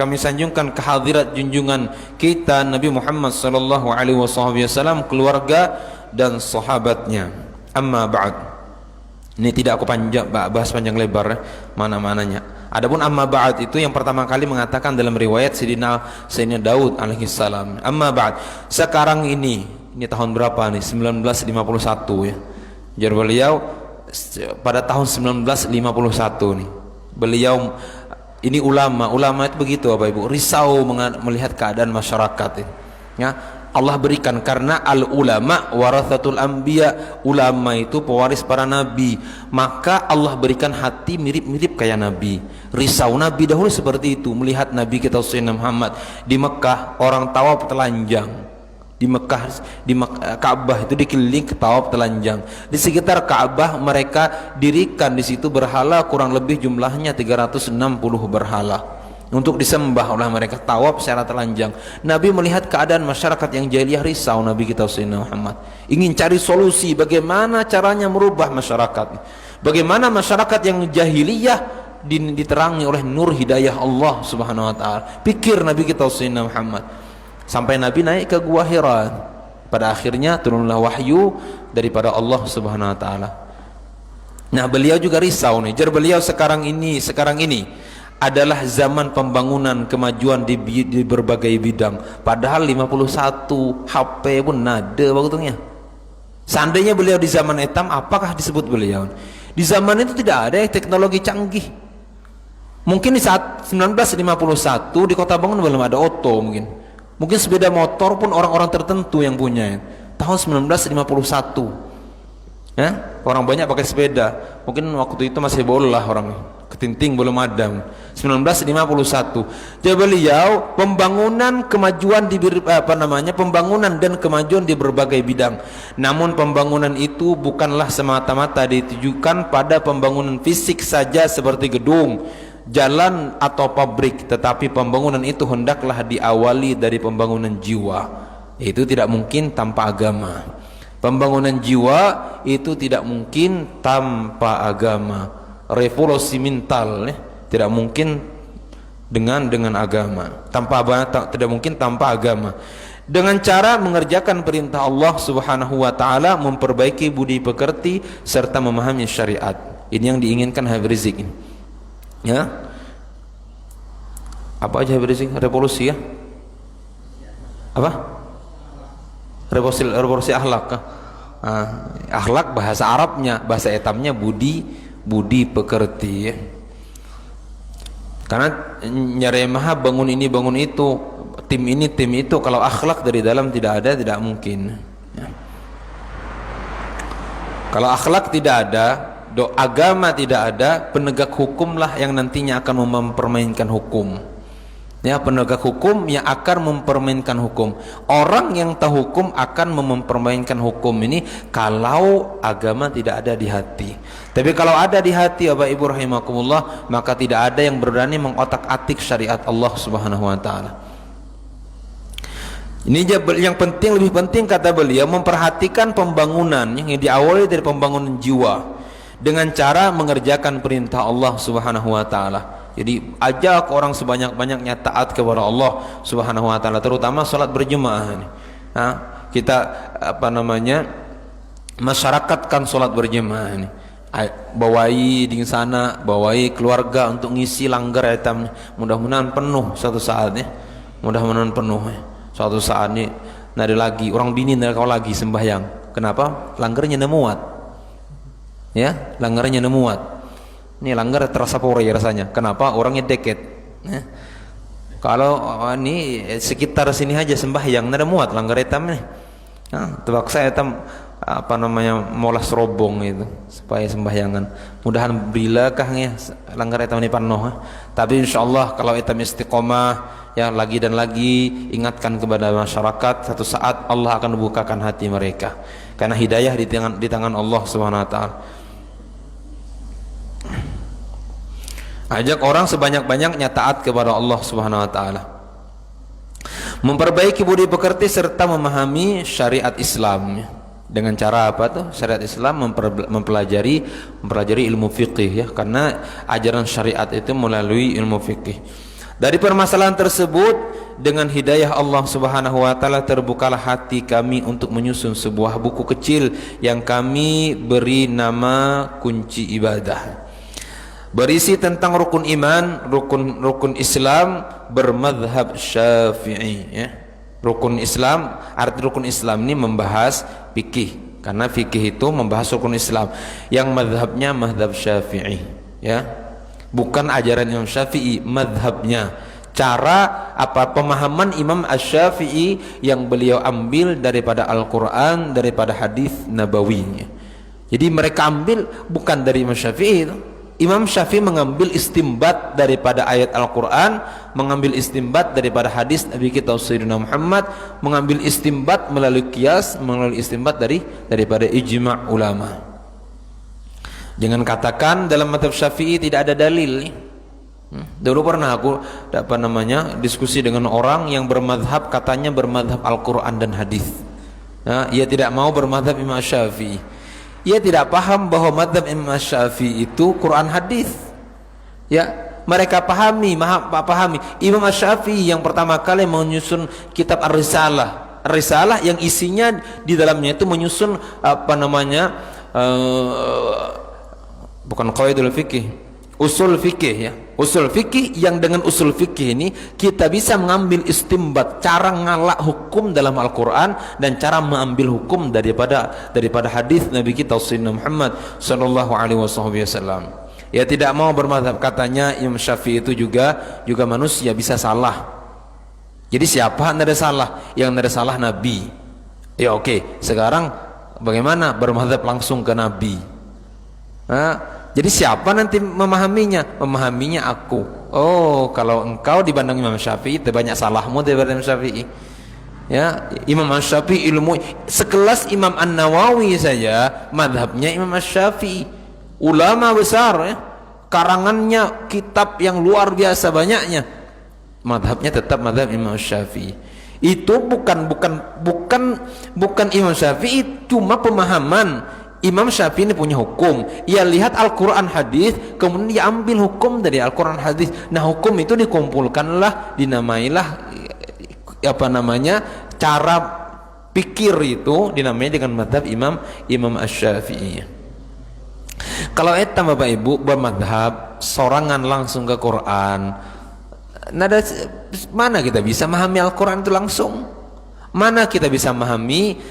kehadirat junjungan kita Nabi Muhammad sallallahu alaihi wasallam, keluarga dan sahabatnya. Amma ba'd. Ini tidak aku bahas panjang lebar mana-mananya. Adapun amma ba'd itu yang pertama kali mengatakan dalam riwayat Sayyidina Daud alaihi salam. Amma ba'd. Sekarang ini tahun berapa nih? 1951 ya. Jar beliau pada tahun 1951 nih. Beliau ini ulama itu begitu Bapak Ibu, risau melihat keadaan masyarakat ini. Ya. Allah berikan karena al ulama warathatul anbiya, ulama itu pewaris para nabi, maka Allah berikan hati mirip-mirip kayak nabi. Risau Nabi dahulu seperti itu, melihat Nabi kita Sayyidina Muhammad di Mekah, orang tawaf telanjang. Di Ka'bah itu dikelilingi tawaf telanjang. Di sekitar Ka'bah mereka dirikan di situ berhala, kurang lebih jumlahnya 360 berhala untuk disembah oleh mereka, tawaf secara telanjang. Nabi melihat keadaan masyarakat yang jahiliyah, risau Nabi kita Sayyidina Muhammad, ingin cari solusi bagaimana caranya merubah masyarakat. Bagaimana masyarakat yang jahiliyah diterangi oleh nur hidayah Allah Subhanahu wa taala. Pikir Nabi kita Sayyidina Muhammad sampai Nabi naik ke Gua Hira. Pada akhirnya turunlah wahyu daripada Allah Subhanahu wa taala. Nah, beliau juga risau nih. Jar beliau sekarang ini adalah zaman pembangunan kemajuan di berbagai bidang. Padahal 51 HP pun nada waktunya. Seandainya beliau di zaman etam, apakah disebut beliau? Di zaman itu tidak ada teknologi canggih. Mungkin di saat 1951 di Kota Bangun belum ada oto mungkin. Mungkin sepeda motor pun orang-orang tertentu yang punya. Tahun 1951. Ya, orang banyak pakai sepeda. Mungkin waktu itu masih bola orang. Ketinting belum ada. 1951. Jadi beliau pembangunan kemajuan di pembangunan dan kemajuan di berbagai bidang. Namun pembangunan itu bukanlah semata-mata ditujukan pada pembangunan fisik saja seperti gedung, jalan atau pabrik, tetapi pembangunan itu hendaklah diawali dari pembangunan jiwa. Itu tidak mungkin tanpa agama. Pembangunan jiwa itu tidak mungkin tanpa agama. Revolusi mental tidak mungkin dengan agama. Tidak mungkin tanpa agama. Dengan cara mengerjakan perintah Allah Subhanahu wa taala, memperbaiki budi pekerti serta memahami syariat. Ini yang diinginkan Habib Rizik ini. Ya. Apa aja Habib Rizik? Revolusi ya? Apa? Revolusi akhlak. Akhlak bahasa Arabnya, bahasa etamnya budi pekerti ya. Karena nyaremaha bangun ini bangun itu, tim ini tim itu, kalau akhlak dari dalam tidak ada, tidak mungkin ya. Kalau akhlak tidak ada, agama tidak ada, penegak hukumlah yang nantinya akan mempermainkan hukum. Ya, penegak hukum yang akan mempermainkan hukum. Orang yang tahu hukum akan mempermainkan hukum ini kalau agama tidak ada di hati. Tapi kalau ada di hati, Bapak Ibu rahimakumullah, maka tidak ada yang berani mengotak-atik syariat Allah Subhanahu wa taala. Ini yang penting, lebih penting kata beliau, memperhatikan pembangunan yang diawali dari pembangunan jiwa dengan cara mengerjakan perintah Allah Subhanahu wa taala. Jadi ajak orang sebanyak-banyaknya taat kepada Allah Subhanahu wa taala, terutama salat berjemaah ini. Kita masyarakatkan salat berjemaah ini. Bawai di sana, bawai keluarga untuk ngisi langgar etam. Mudah-mudahan penuh suatu saat ya. Mudah-mudahan penuh ya. Suatu saat ini nada lagi orang bini nada kau lagi sembahyang. Kenapa? Langgarnya nemuat. Ya, langgarnya nemuat. Ini langgar terasa pore rasanya. Kenapa? Orangnya deket. Ya. Kalau ini sekitar sini aja sembahyang, nada muat langgar etam nih. Tebak saya etam molas robong itu supaya sembahyangan. Mudahan bilakah ya langgar etam ini penuh. Tapi insyaallah kalau etam istiqomah ya lagi dan lagi ingatkan kepada masyarakat, satu saat Allah akan bukakan hati mereka. Karena hidayah di tangan Allah Subhanahu wa taala. Ajak orang sebanyak-banyaknya taat kepada Allah Subhanahu wa taala. Memperbaiki budi pekerti serta memahami syariat Islam. Dengan cara apa tuh? Syariat Islam mempelajari ilmu fikih ya, karena ajaran syariat itu melalui ilmu fikih. Dari permasalahan tersebut, dengan hidayah Allah Subhanahu wa taala terbukalah hati kami untuk menyusun sebuah buku kecil yang kami beri nama Kunci Ibadah. Berisi tentang rukun iman, rukun Islam bermadhab Syafi'i ya. Rukun Islam, arti rukun Islam ini membahas fikih, karena fikih itu membahas rukun Islam yang madhabnya madhab Syafi'i ya. Bukan ajaran Imam Syafi'i, madhabnya. Cara pemahaman Imam Asy-Syafi'i yang beliau ambil daripada Al-Quran, daripada hadis nabawinya. Jadi mereka ambil bukan dari Imam Syafi'i itu. Imam Syafi'i mengambil istimbat daripada ayat Al-Quran, mengambil istimbat daripada hadis Nabi kita Sayyidina Muhammad, mengambil istimbat melalui qiyas, melalui istimbat daripada ijma' ulama. Jangan katakan dalam mazhab Syafi'i tidak ada dalil. Dulu pernah aku diskusi dengan orang yang bermadhab, katanya bermadhab Al-Quran dan hadis. Ia tidak mau bermadhab Imam Syafi'i. Ia tidak paham bahwa mazhab Imam Syafi'i itu Quran hadis. Ya, mereka pahami Imam Syafi'i yang pertama kali menyusun kitab Ar-Risalah. Risalah yang isinya di dalamnya itu menyusun bukan qawaidul fikih, usul fikih ya. Usul fikih, yang dengan usul fikih ini kita bisa mengambil istimbat cara ngalak hukum dalam Al-Quran dan cara mengambil hukum daripada hadis Nabi kita Sayyidina Muhammad sallallahu alaihi wasallam. Ya, tidak mau bermadhab, katanya Imam Syafi'i itu juga manusia, bisa salah. Jadi siapa yang ada salah? Yang ada salah Nabi. Ya oke, sekarang bagaimana bermadhab langsung ke Nabi? Jadi siapa nanti memahaminya? Memahaminya aku. Oh, kalau engkau dibanding Imam Syafi'i, banyak salahmu daripada Imam Syafi'i. Ya, Imam Syafi'i ilmu sekelas Imam An-Nawawi saja, madhabnya Imam Syafi'i. Ulama besar, ya. Karangannya kitab yang luar biasa banyaknya. Madhabnya tetap madhab Imam Syafi'i. Itu bukan Imam Syafi'i, cuma pemahaman. Imam Syafi'i ini punya hukum. Ia lihat Al-Quran hadis, kemudian dia ambil hukum dari Al-Quran hadis. Nah, hukum itu dikumpulkanlah, dinamailah cara pikir itu dinamai dengan madhab Imam Asy-Syafi'i. Kalau eta Bapak Ibu bermadhab sorangan langsung ke Quran, mana kita bisa memahami Al-Quran itu langsung? Mana kita bisa memahami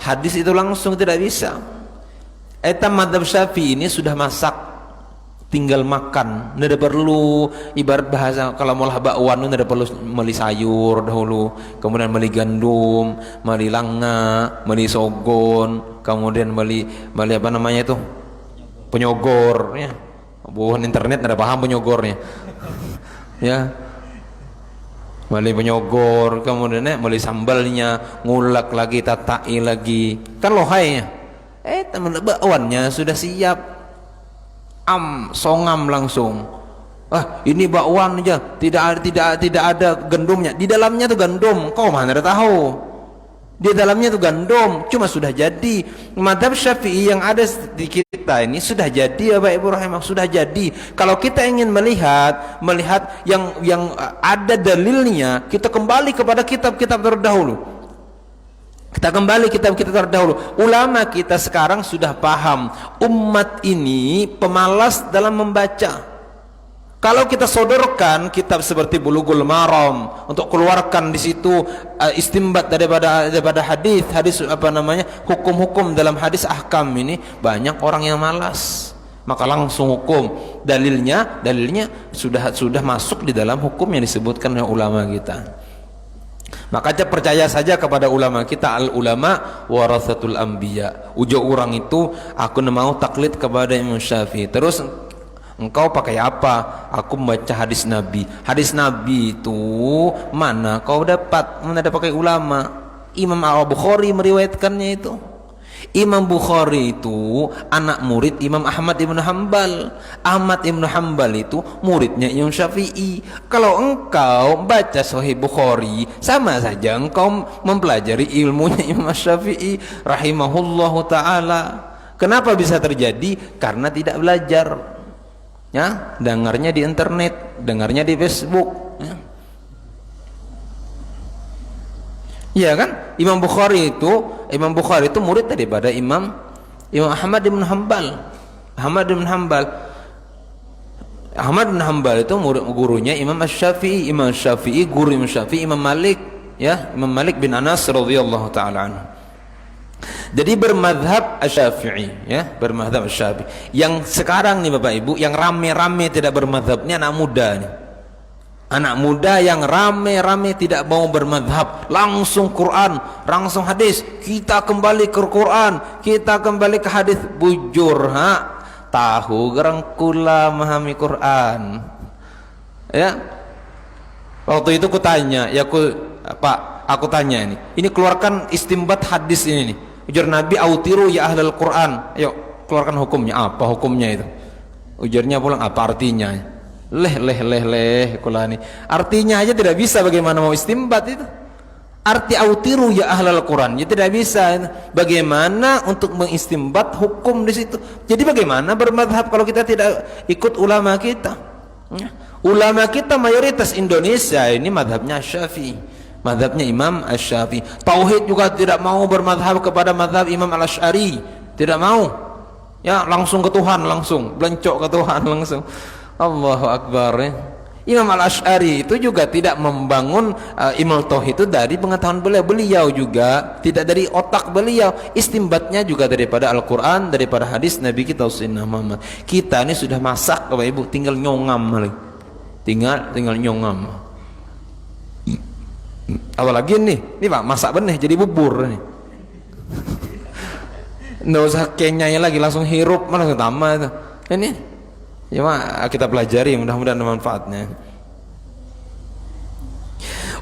hadis itu langsung? Tidak bisa. Eta madhab Syafi'i ini sudah masak, tinggal makan. Tidak perlu, ibarat bahasa kalau mau bakwan, tidak perlu beli sayur dahulu, kemudian beli gandum, beli langa, beli sogon, kemudian beli penyogor, ya. Bukan internet, tidak paham penyogornya. Ya, beli penyogor, kemudian beli sambalnya, ngulak lagi, tatai lagi, kan lohainya. Teman bakwannya sudah siap, songam langsung. Ini bakwan aja, tidak ada gandumnya. Di dalamnya tuh gandum, kau mana tahu? Di dalamnya tuh gandum, cuma sudah jadi. Madhab Syafi'i yang ada di kita ini sudah jadi, ya Bapak Ibu rahimah, sudah jadi. Kalau kita ingin melihat yang ada dalilnya, kita kembali kepada kitab-kitab terdahulu. Ulama kita sekarang sudah paham, umat ini pemalas dalam membaca. Kalau kita sodorkan kitab seperti Bulughul Maram untuk keluarkan di situ istimbat daripada hadis hukum-hukum dalam hadis ahkam ini, banyak orang yang malas, maka langsung hukum. Dalilnya sudah masuk di dalam hukum yang disebutkan oleh ulama kita. Maka percaya saja kepada ulama kita. Al ulama warathatul anbiya. Ujo orang itu, aku mau taklid kepada Imam Syafi'i. Terus engkau pakai apa? Aku membaca hadis Nabi. Hadis Nabi itu mana kau dapat? Mana ada pakai ulama? Imam Al-Bukhari meriwayatkannya itu. Imam Bukhari itu anak murid Imam Ahmad ibn Hanbal. Ahmad ibn Hanbal itu muridnya Imam Syafi'i. Kalau engkau baca Sahih Bukhari, sama saja engkau mempelajari ilmunya Imam Syafi'i rahimahullahu ta'ala. Kenapa bisa terjadi? Karena tidak belajar. Ya, dengarnya di internet, dengarnya di Facebook. Iya kan? Imam Bukhari itu murid daripada Imam Ahmad bin Hanbal. Ahmad bin Hanbal itu gurunya Imam Asy-Syafi'i. Imam Syafi'i guru Imam Syafi'i Imam Malik, ya, Imam Malik bin Anas radhiyallahu taala anhu. Jadi bermadhab Asy-Syafi'i, ya, bermadhab Asy-Syafi'i. Yang sekarang nih Bapak Ibu, yang rame-rame tidak bermadhab ini anak muda nih. Anak muda yang rame-rame tidak mau bermadhab, langsung Quran, langsung hadis. Kita kembali ke Quran, kita kembali ke hadis. Bujur, tahu gerang kula memahami Quran. Ya, waktu itu kutanya, ya aku tanya ini keluarkan istimbat hadis ini nih. Ujar Nabi, autiru ya ahlul Quran. Ayo keluarkan hukumnya. Apa hukumnya itu? Ujarnya pulang, apa artinya? Kula ini. Artinya aja tidak bisa, bagaimana mau istimbat itu? Arti autiru ya ahlul Quran, ya tidak bisa. Bagaimana untuk mengistimbat hukum di situ? Jadi bagaimana bermadhab kalau kita tidak ikut ulama kita? Ulama kita mayoritas Indonesia ini madhabnya Syafi'i. Madhabnya Imam Asy-Syafi'i. Tauhid juga tidak mau bermadhab kepada madhab Imam Al-Asy'ari, tidak mau. Ya, langsung ke Tuhan, langsung belencok ke Tuhan langsung. Allahu Akbar. Imam Al-Asy'ari itu juga tidak membangun ilmu tauhid itu dari pengetahuan beliau. Beliau juga tidak dari otak beliau, istimbatnya juga daripada Al-Quran, daripada hadis Nabi kita Sayyidina Muhammad. Kita ini sudah masak Bapak Ibu, tinggal nyongam lagi. Tinggal nyongam. Apalagi nih Pak, masak benih jadi bubur nih. Nggak usah kenyanya lagi, langsung hirup mana utama itu. Ini ya kita pelajari, mudah-mudahan manfaatnya.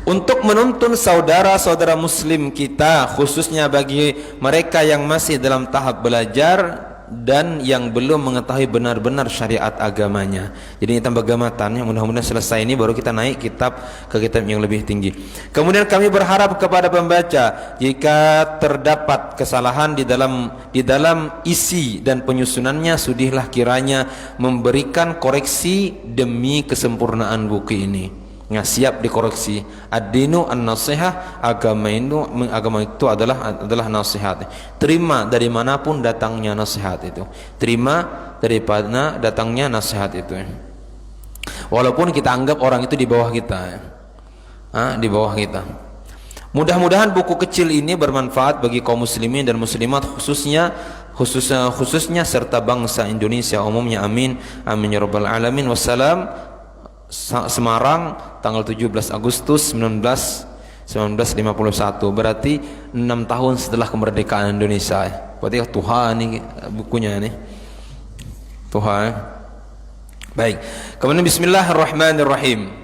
Untuk menuntun saudara-saudara muslim kita, khususnya bagi mereka yang masih dalam tahap belajar dan yang belum mengetahui benar-benar syariat agamanya. Jadi ini tambah gamatan, yang mudah-mudahan selesai ini baru kita naik ke kitab yang lebih tinggi. Kemudian kami berharap kepada pembaca, jika terdapat kesalahan di dalam isi dan penyusunannya, sudahlah kiranya memberikan koreksi demi kesempurnaan buku ini. Siap dikoreksi. Ad-dinu an-nasihah, agama itu adalah nasihat. Terima dari manapun datangnya nasihat itu. Terima daripada datangnya nasihat itu. Walaupun kita anggap orang itu di bawah kita, di bawah kita. Mudah-mudahan buku kecil ini bermanfaat bagi kaum muslimin dan muslimat khususnya serta bangsa Indonesia umumnya. Amin. Amin ya rabbal alamin. Wassalam. Semarang tanggal 17 Agustus 1951, berarti 6 tahun setelah kemerdekaan Indonesia. Berarti Tuhan ini bukunya nih. Tuhan. Baik. Kemudian bismillahirrahmanirrahim.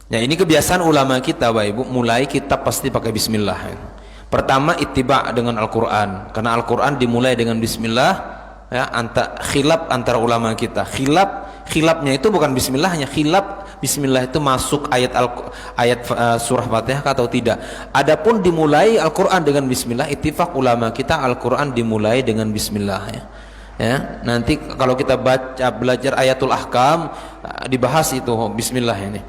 Ya, ini kebiasaan ulama kita Bapak Ibu, mulai kitab pasti pakai bismillah. Pertama ittiba dengan Al-Qur'an, karena Al-Qur'an dimulai dengan bismillah. Ya, khilaf antara ulama kita. Khilafnya itu bukan bismillahnya, bismillah itu masuk ayat surah Fatihah atau tidak. Adapun dimulai Al-Qur'an dengan bismillah, ittifaq ulama kita Al-Qur'an dimulai dengan bismillah ya. Nanti kalau kita belajar ayatul ahkam dibahas itu bismillah ini.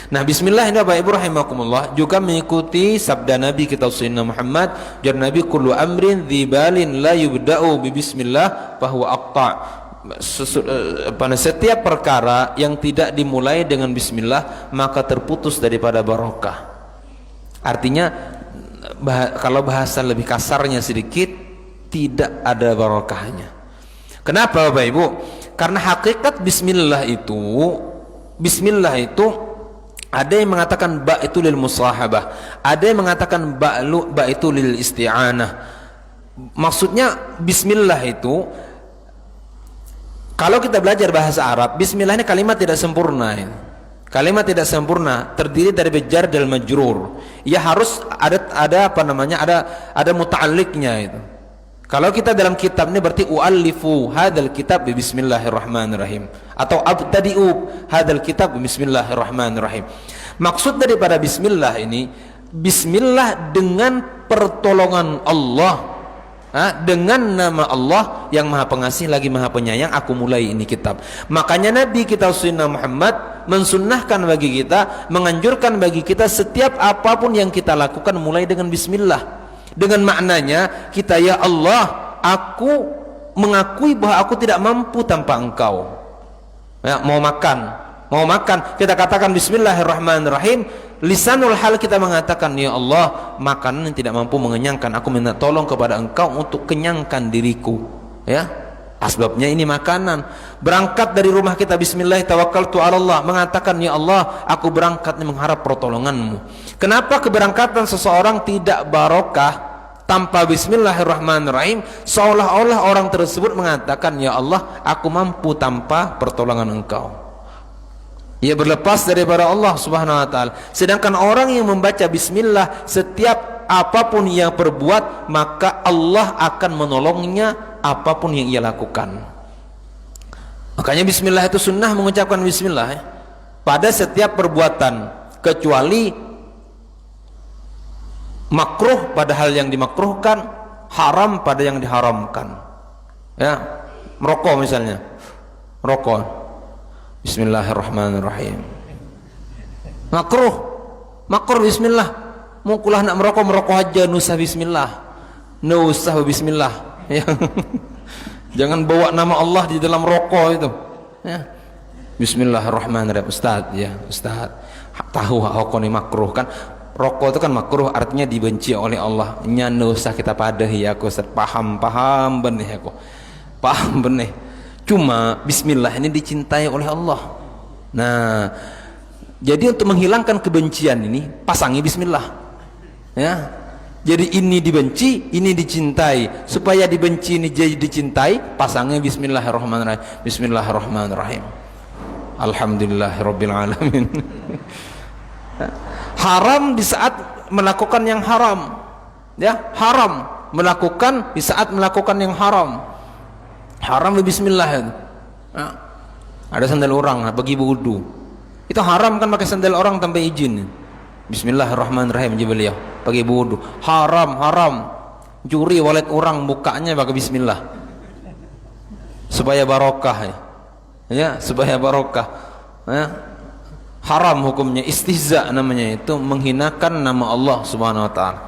Nah, bismillah ini Bapak Ibu rahimakumullah juga mengikuti sabda Nabi kita Sayyidina Muhammad, jar Nabi, kullu amrin dzibalin la yubda'u bi bismillah fahuwa aqta'. Setiap perkara yang tidak dimulai dengan bismillah maka terputus daripada barokah. Artinya kalau bahasa lebih kasarnya sedikit, tidak ada barokahnya. Kenapa Bapak Ibu? Karena hakikat bismillah itu ada yang mengatakan ba itu lil musahabah, ada yang mengatakan ba itu lil isti'anah. Maksudnya bismillah itu, kalau kita belajar bahasa Arab, bismillah ini kalimat tidak sempurna. Kalimat tidak sempurna, terdiri dari jar dan majrur. Ya harus ada muta'alliqnya itu. Kalau kita dalam kitab ini berarti u'allifu hadzal kitab bi bismillahirrahmanirrahim, atau abtadi'u hadzal kitab bi bismillahirrahmanirrahim. Maksud daripada bismillah ini, bismillah dengan pertolongan Allah, dengan nama Allah yang Maha Pengasih lagi Maha Penyayang, aku mulai ini kitab. Makanya Nabi kita Sayyidina Muhammad mensunnahkan bagi kita, menganjurkan bagi kita setiap apapun yang kita lakukan mulai dengan bismillah. Dengan maknanya kita, ya Allah, aku mengakui bahwa aku tidak mampu tanpa Engkau. Ya, mau makan, kita katakan bismillahirrahmanirrahim. Lisanul hal kita mengatakan, ya Allah, makanan yang tidak mampu mengenyangkan, aku minta tolong kepada Engkau untuk kenyangkan diriku. Ya, asbabnya ini makanan. Berangkat dari rumah kita, bismillah tawakkaltu 'ala Allah, mengatakan, ya Allah, aku berangkat mengharap pertolongan-Mu. Kenapa keberangkatan seseorang tidak barokah tanpa bismillahirrahmanirrahim? Seolah-olah orang tersebut mengatakan, ya Allah, aku mampu tanpa pertolongan Engkau. Ia berlepas daripada Allah Subhanahu wa taala. Sedangkan orang yang membaca bismillah setiap apapun yang berbuat, maka Allah akan menolongnya apapun yang ia lakukan. Makanya bismillah itu sunnah mengucapkan bismillah pada setiap perbuatan, kecuali makruh pada hal yang dimakruhkan, haram pada yang diharamkan. Ya, merokok misalnya. Rokok, bismillahirrahmanirrahim. Makruh bismillah. Mau kulah nak merokok aja, nusah bismillah. Nusah bismillah. Ya. Jangan bawa nama Allah di dalam rokok itu. Ya. Bismillahirrahmanirrahim. Ustaz, tahu hokon ini makruh kan? Rokok itu kan makruh, artinya dibenci oleh Allah. Nya usah kita padahi aku, Ustaz. Paham benih aku. Paham benih. Cuma bismillah ini dicintai oleh Allah. Nah, jadi untuk menghilangkan kebencian ini pasangi bismillah. Ya. Jadi ini dibenci, ini dicintai. Supaya dibenci ini jadi dicintai, pasangi bismillahirrahmanirrahim. Bismillahirrahmanirrahim. Alhamdulillahirabbil alamin. Haram di saat melakukan yang haram, ya, haram melakukan di saat melakukan yang haram. Haram bismillah itu. Nah, ada sandal orang bagi wudu, itu haram kan pakai sandal orang tanpa izin. Bismillahirrahmanirrahim beliau pakai wudu, haram. Curi wallet orang bukanya pakai bismillah supaya barokah, ya supaya barokah, ya. Haram hukumnya, istihza namanya, itu menghinakan nama Allah Subhanahu wa taala.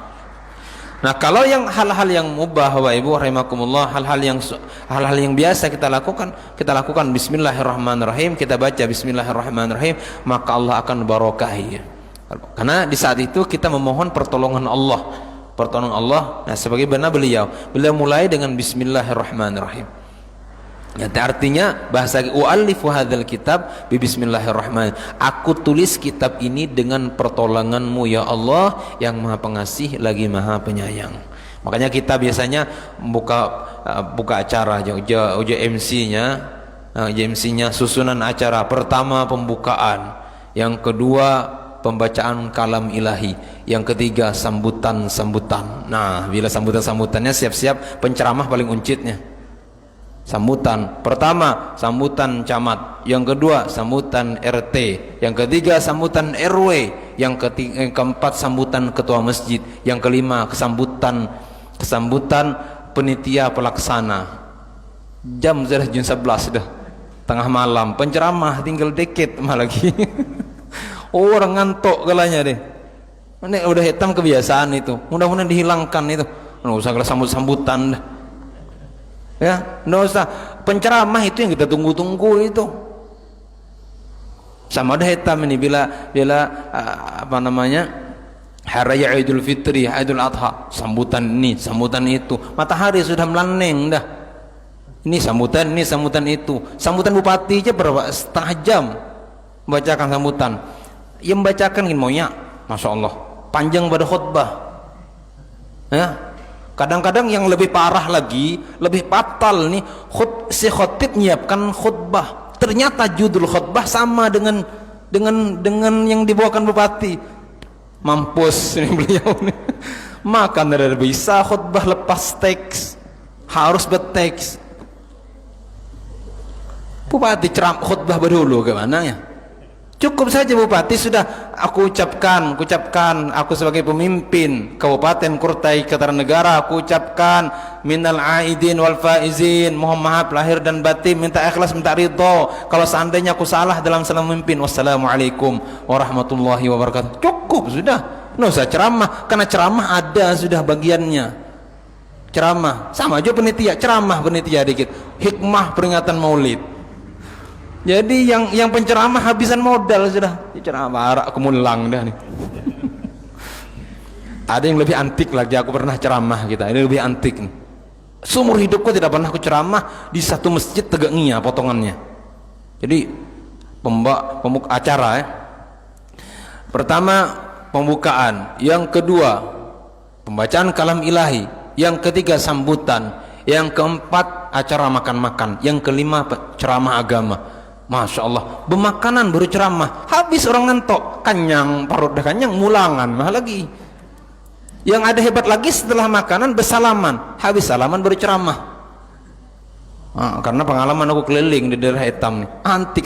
Nah, kalau yang hal-hal yang mubah, Bapak Ibu rahimakumullah, hal-hal yang biasa kita lakukan bismillahirrahmanirrahim, kita baca bismillahirrahmanirrahim, maka Allah akan barokahi. Karena di saat itu kita memohon pertolongan Allah. Nah, sebagai benar beliau mulai dengan bismillahirrahmanirrahim. Ya, artinya bahasa u'allifu hadzal kitab bi bismillahirrahmanirrahim. Aku tulis kitab ini dengan pertolonganmu ya Allah yang Maha Pengasih lagi Maha Penyayang. Makanya kita biasanya buka acara MC-nya susunan acara. Pertama pembukaan, yang kedua pembacaan kalam ilahi, yang ketiga sambutan. Nah, bila sambutannya siap-siap penceramah paling uncitnya. Sambutan pertama sambutan camat, yang kedua sambutan RT, yang ketiga sambutan RW, yang keempat sambutan ketua masjid, yang kelima kesambutan penitia pelaksana. Jam sudah jam 11 sudah tengah malam, penceramah tinggal dikit mah lagi. Orang ngantuk kalanya deh. Ini udah hitam kebiasaan itu, mudah-mudahan dihilangkan itu. Nggak usah sambutan dah. Ya, nggak usah. Penceramah itu yang kita tunggu-tunggu itu. Sama ada hitam ini bila Hari Raya Idul Fitri, Idul Adha, sambutan ini, sambutan itu. Matahari sudah melaneng dah. Ini sambutan itu. Sambutan bupati aja berapa? Setengah jam membacakan sambutan. Yang membacakan gini maunya, masya Allah, panjang pada khutbah. Ya. Kadang-kadang yang lebih parah lagi, lebih fatal nih, si khotib nyiapkan khutbah, ternyata judul khutbah sama dengan yang dibawakan bupati. Mampus ini beliau nih. Maka tidak bisa khutbah lepas teks, harus berteks. Bupati khutbah berdulu gimana ya? Cukup saja bupati sudah aku ucapkan aku sebagai pemimpin Kabupaten Kurtai Kartanegara, aku ucapkan minal aidin wal faizin, mohon maaf lahir dan batin, minta ikhlas, minta ridho kalau seandainya aku salah dalam salah memimpin. Wassalamualaikum warahmatullahi wabarakatuh. Cukup sudah, nggak usah ceramah, karena ceramah ada sudah bagiannya. Ceramah sama aja ceramah penitia dikit, hikmah peringatan Maulid. Jadi yang penceramah habisan modal sudah. Ceramah arak kemulang dah nih. Ada yang lebih antik lagi, aku pernah ceramah kita. Ini lebih antik nih. Seumur hidupku tidak pernah aku ceramah di satu masjid tegaknya potongannya. Jadi pembuka acara ya. Pertama pembukaan, yang kedua pembacaan kalam ilahi, yang ketiga sambutan, yang keempat acara makan-makan, yang kelima ceramah agama. Masya Allah, bermakanan baru ceramah, habis orang ngantok, kenyang, perut dah kenyang, mulangan mah lagi. Yang ada hebat lagi setelah makanan bersalaman, habis salaman baru ceramah. Karena pengalaman aku keliling di daerah hitam nih, antik.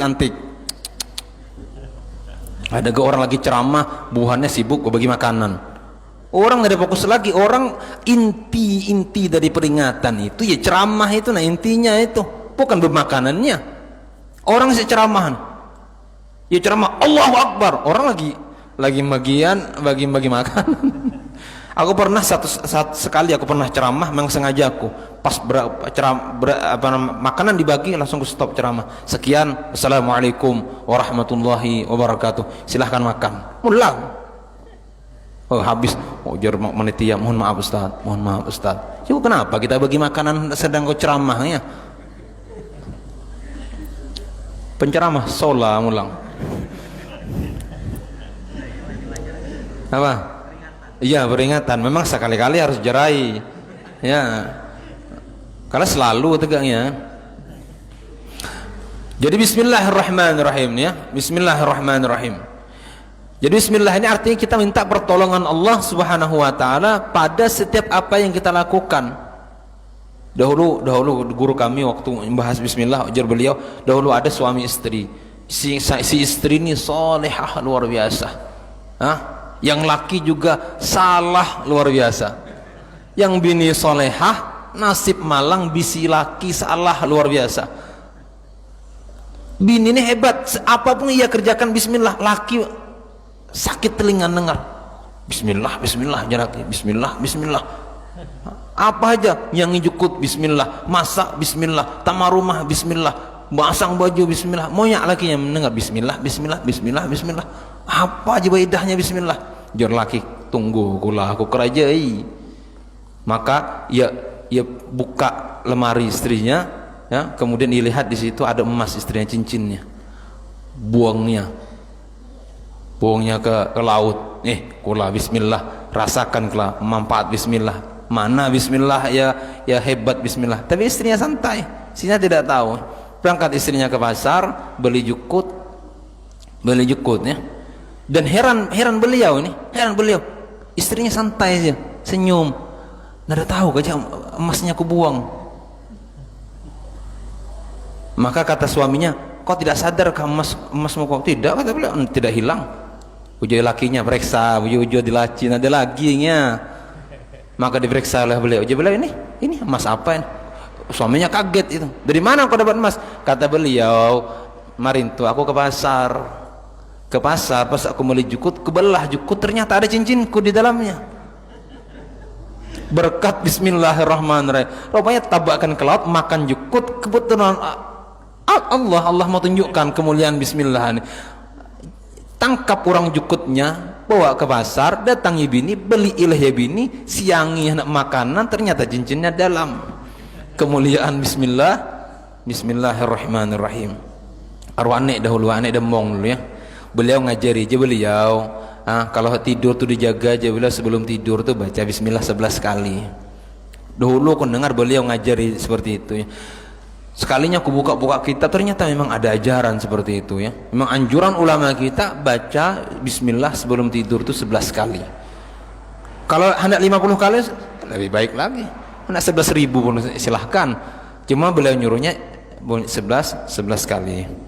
Ada orang lagi ceramah, buhannya sibuk bagi makanan. Orang tidak fokus lagi, orang inti dari peringatan itu ya ceramah itu, nah intinya itu bukan bermakanannya. Orang ceramah, ya ceramah Allahu Akbar, orang lagi bagi makanan. Aku pernah sekali aku pernah ceramah, memang sengaja aku pas makanan dibagi langsung aku stop ceramah. Sekian, assalamualaikum warahmatullahi wabarakatuh. Silahkan makan. Ulang. Oh habis. Oh jar manitia, mohon maaf Ustaz, mohon maaf Ustaz. Coba kenapa kita bagi makanan sedang kau ceramahnya? Penceramah sola ulang. Apa? Iya peringatan, memang sekali-kali harus jerai ya, karena selalu tegaknya. Jadi bismillahirrahmanirrahim ya, bismillahirrahmanirrahim. Jadi bismillah ini artinya kita minta pertolongan Allah subhanahu wa ta'ala pada setiap apa yang kita lakukan. Dahulu guru kami waktu membahas bismillah, ujar beliau, dahulu ada suami istri, si istri ini salihah luar biasa, yang laki juga salah luar biasa, yang bini solehah nasib malang, bisi laki salah luar biasa. Bini ini hebat, apapun ia kerjakan bismillah, laki sakit telinga dengar bismillah, bismillah, laki bismillah, bismillah, apa aja yang ngijukut bismillah, masak bismillah, tamar rumah bismillah, masang baju bismillah, moyak lakinya mendengar bismillah, bismillah, bismillah, bismillah, apa aja baidahnya bismillah. Jar laki, tunggu kula aku kerajai. Maka ia buka lemari istrinya ya, kemudian dilihat di situ ada emas istrinya, cincinnya. Buangnya ke laut. Kula bismillah, rasakan kula manfaat bismillah. Mana bismillah ya hebat bismillah. Tapi istrinya santai, istrinya tidak tahu. Berangkat istrinya ke pasar beli jukut ya. Dan heran beliau istrinya santai aja, senyum, nggak tahu aja emasnya aku buang. Maka kata suaminya, kau tidak sadar emasmu kau? Tidak, kata beliau, tidak hilang. Ujar lakinya, periksa, ujar dilaci, ada laginya. Maka diperiksa oleh beliau, ujar beliau, ini emas apa ini? Suaminya kaget itu, dari mana kau dapat emas? Kata beliau, kemarin tuh aku ke pasar, pas aku beli jukut, kebelah jukut, ternyata ada cincinku di dalamnya. Berkat bismillahirrahmanirrahim, rupanya tabakkan ke laut, makan jukut, kebetulan Allah mau tunjukkan kemuliaan bismillah ini. Tangkap orang jukutnya, bawa ke pasar, datangi bini, beli ilah ya bini, siangi anak makanan, ternyata cincinnya dalam. Kemuliaan bismillahirrahmanirrahim. Arwane dahulu, anek demong dulu ya. Beliau ngajari aja beliau, kalau tidur tuh dijaga aja beliau, sebelum tidur tuh baca bismillah 11 kali. Dahulu aku dengar beliau ngajari seperti itu ya. Sekalinya aku buka kitab, ternyata memang ada ajaran seperti itu ya. Memang anjuran ulama kita baca bismillah sebelum tidur tuh 11 kali. Kalau hendak 50 kali lebih baik lagi. Hendak 11.000 pun silahkan. Cuma beliau nyuruhnya 11 kali.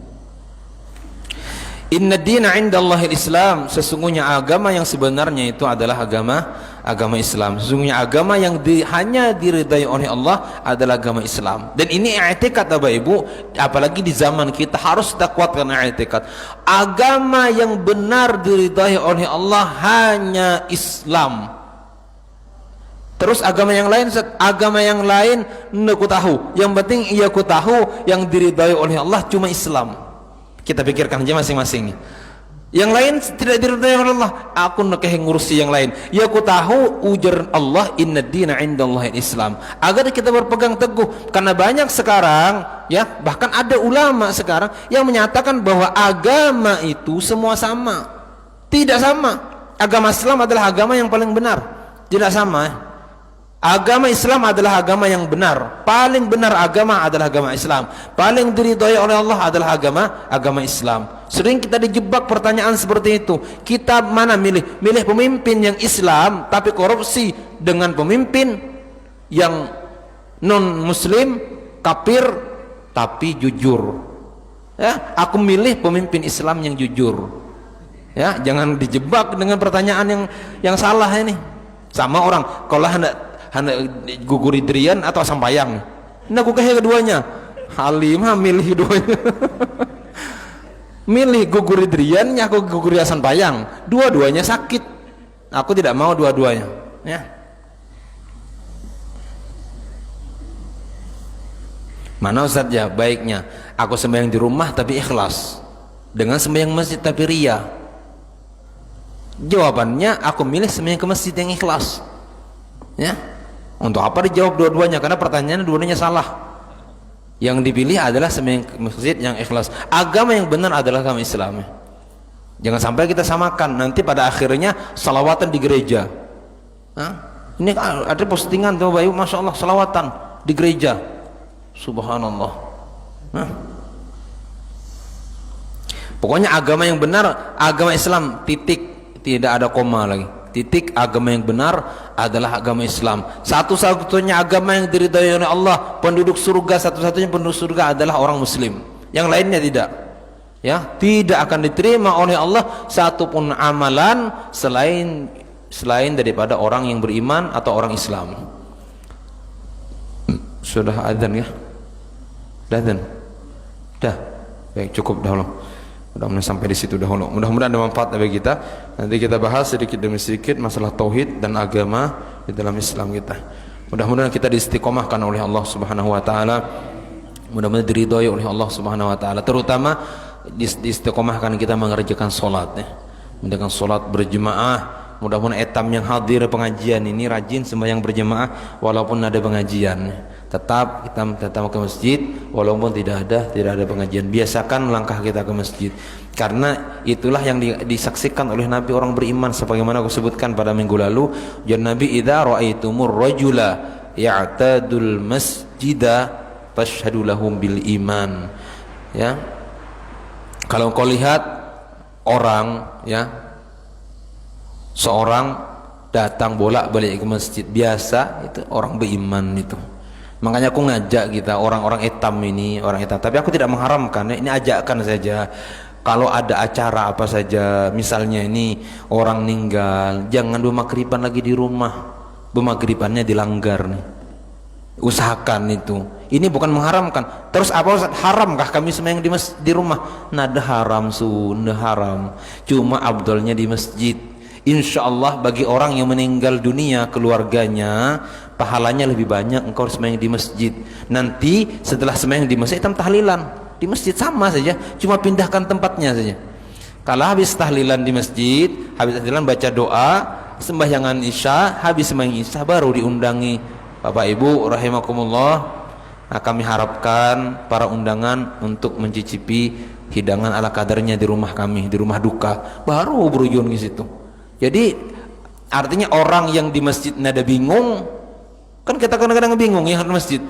Inna dina indallahil Islam, sesungguhnya agama yang sebenarnya itu adalah agama Islam. Sesungguhnya agama yang hanya diridai oleh Allah adalah agama Islam. Dan ini i'tikad Bapak Ibu, apalagi di zaman kita harus kita kuatkan i'tikad. Agama yang benar diridai oleh Allah hanya Islam. Terus agama yang lain aku tahu. Yang penting aku tahu yang diridai oleh Allah cuma Islam. Kita pikirkan aja masing-masing. Yang lain tidak diridai oleh Allah, aku nak ngurusi yang lain. Ya aku tahu ujar Allah, inna dina indallahil Islam. Agar kita berpegang teguh, karena banyak sekarang ya, bahkan ada ulama sekarang yang menyatakan bahwa agama itu semua sama. Tidak sama. Agama Islam adalah agama yang paling benar. Tidak sama. Agama Islam adalah agama yang benar. Paling benar agama adalah agama Islam. Paling diridhai oleh Allah adalah agama Islam. Sering kita dijebak pertanyaan seperti itu. Kita mana milih pemimpin yang Islam tapi korupsi dengan pemimpin yang non muslim, kafir tapi jujur. Ya, aku milih pemimpin Islam yang jujur. Ya, jangan dijebak dengan pertanyaan yang salah ini. Sama orang kalau hendak guguri dirian atau sampayang, nah aku keduanya. Halim milih keduanya. Milih guguri diriannya, aku guguri sampayang. Dua-duanya sakit. Aku tidak mau dua-duanya. ya. Mana Ustaz ya baiknya aku sembahyang di rumah tapi ikhlas dengan sembahyang masjid tapi ria? Jawabannya aku milih sembahyang ke masjid yang ikhlas, ya. Untuk apa dijawab dua-duanya? Karena pertanyaannya dua-duanya salah. Yang dipilih adalah sembahyang ke masjid yang ikhlas. Agama yang benar adalah agama Islam. Jangan sampai kita samakan, nanti pada akhirnya salawatan di gereja. Ini ada postingan tuh Bayu, Masya Allah salawatan di gereja, subhanallah. Pokoknya agama yang benar, agama Islam, titik, tidak ada koma lagi, titik. Agama yang benar adalah agama Islam. Satu-satunya agama yang diridhai oleh Allah, penduduk surga, satu-satunya penduduk surga adalah orang Muslim. Yang lainnya tidak, ya, tidak akan diterima oleh Allah satupun amalan selain daripada orang yang beriman atau orang Islam. Sudah adzan ya? Dah adzan? Dah. Baik, cukup dahulu. Mudah-mudahan sampai di situ dahulu. Mudah-mudahan ada manfaat bagi kita. Nanti kita bahas sedikit demi sedikit masalah tauhid dan agama di dalam Islam kita. Mudah-mudahan kita diistiqomahkan oleh Allah Subhanahu wa taala. Mudah-mudahan diridhai oleh Allah Subhanahu wa taala. Terutama diistiqomahkan kita mengerjakan salat ya. Mengerjakan salat berjemaah. Mudah-mudahan etam yang hadir pengajian ini rajin sembahyang berjemaah walaupun ada pengajian. Tetap kita datang ke masjid walaupun tidak ada pengajian. Biasakan langkah kita ke masjid, karena itulah yang disaksikan oleh Nabi orang beriman, sebagaimana aku sebutkan pada minggu lalu. Jan Nabi, idza raaitumur rajula ya'tadul masjida fashhadu lahum bil iman. Ya, kalau kau lihat orang, ya, seorang datang bolak-balik ke masjid biasa, itu orang beriman itu. Makanya aku ngajak kita orang-orang etam ini, orang etam. Tapi aku tidak mengharamkan, ini ajakkan saja. Kalau ada acara apa saja, misalnya ini orang meninggal, jangan bermaghriban lagi di rumah. Bermaghribannya dilanggar nih. Usahakan itu. Ini bukan mengharamkan. Terus apa Ustaz? Haramkah kami sembahyang di rumah? Nada haram, sunnah haram. Cuma afdalnya di masjid. Insya Allah bagi orang yang meninggal dunia keluarganya, pahalanya lebih banyak engkau sembahyang di masjid. Nanti setelah sembahyang di masjid, tahlilan di masjid sama saja, cuma pindahkan tempatnya saja. Kalau habis tahlilan di masjid, habis tahlilan baca doa, sembahyangan isya, habis sembahyang isya baru diundangi Bapak Ibu rahimakumullah. Nah, kami harapkan para undangan untuk mencicipi hidangan ala kadarnya di rumah kami, di rumah duka, baru berujung di situ. Jadi artinya orang yang di masjid nada bingung, kan kita kadang-kadang bingung ya di masjid,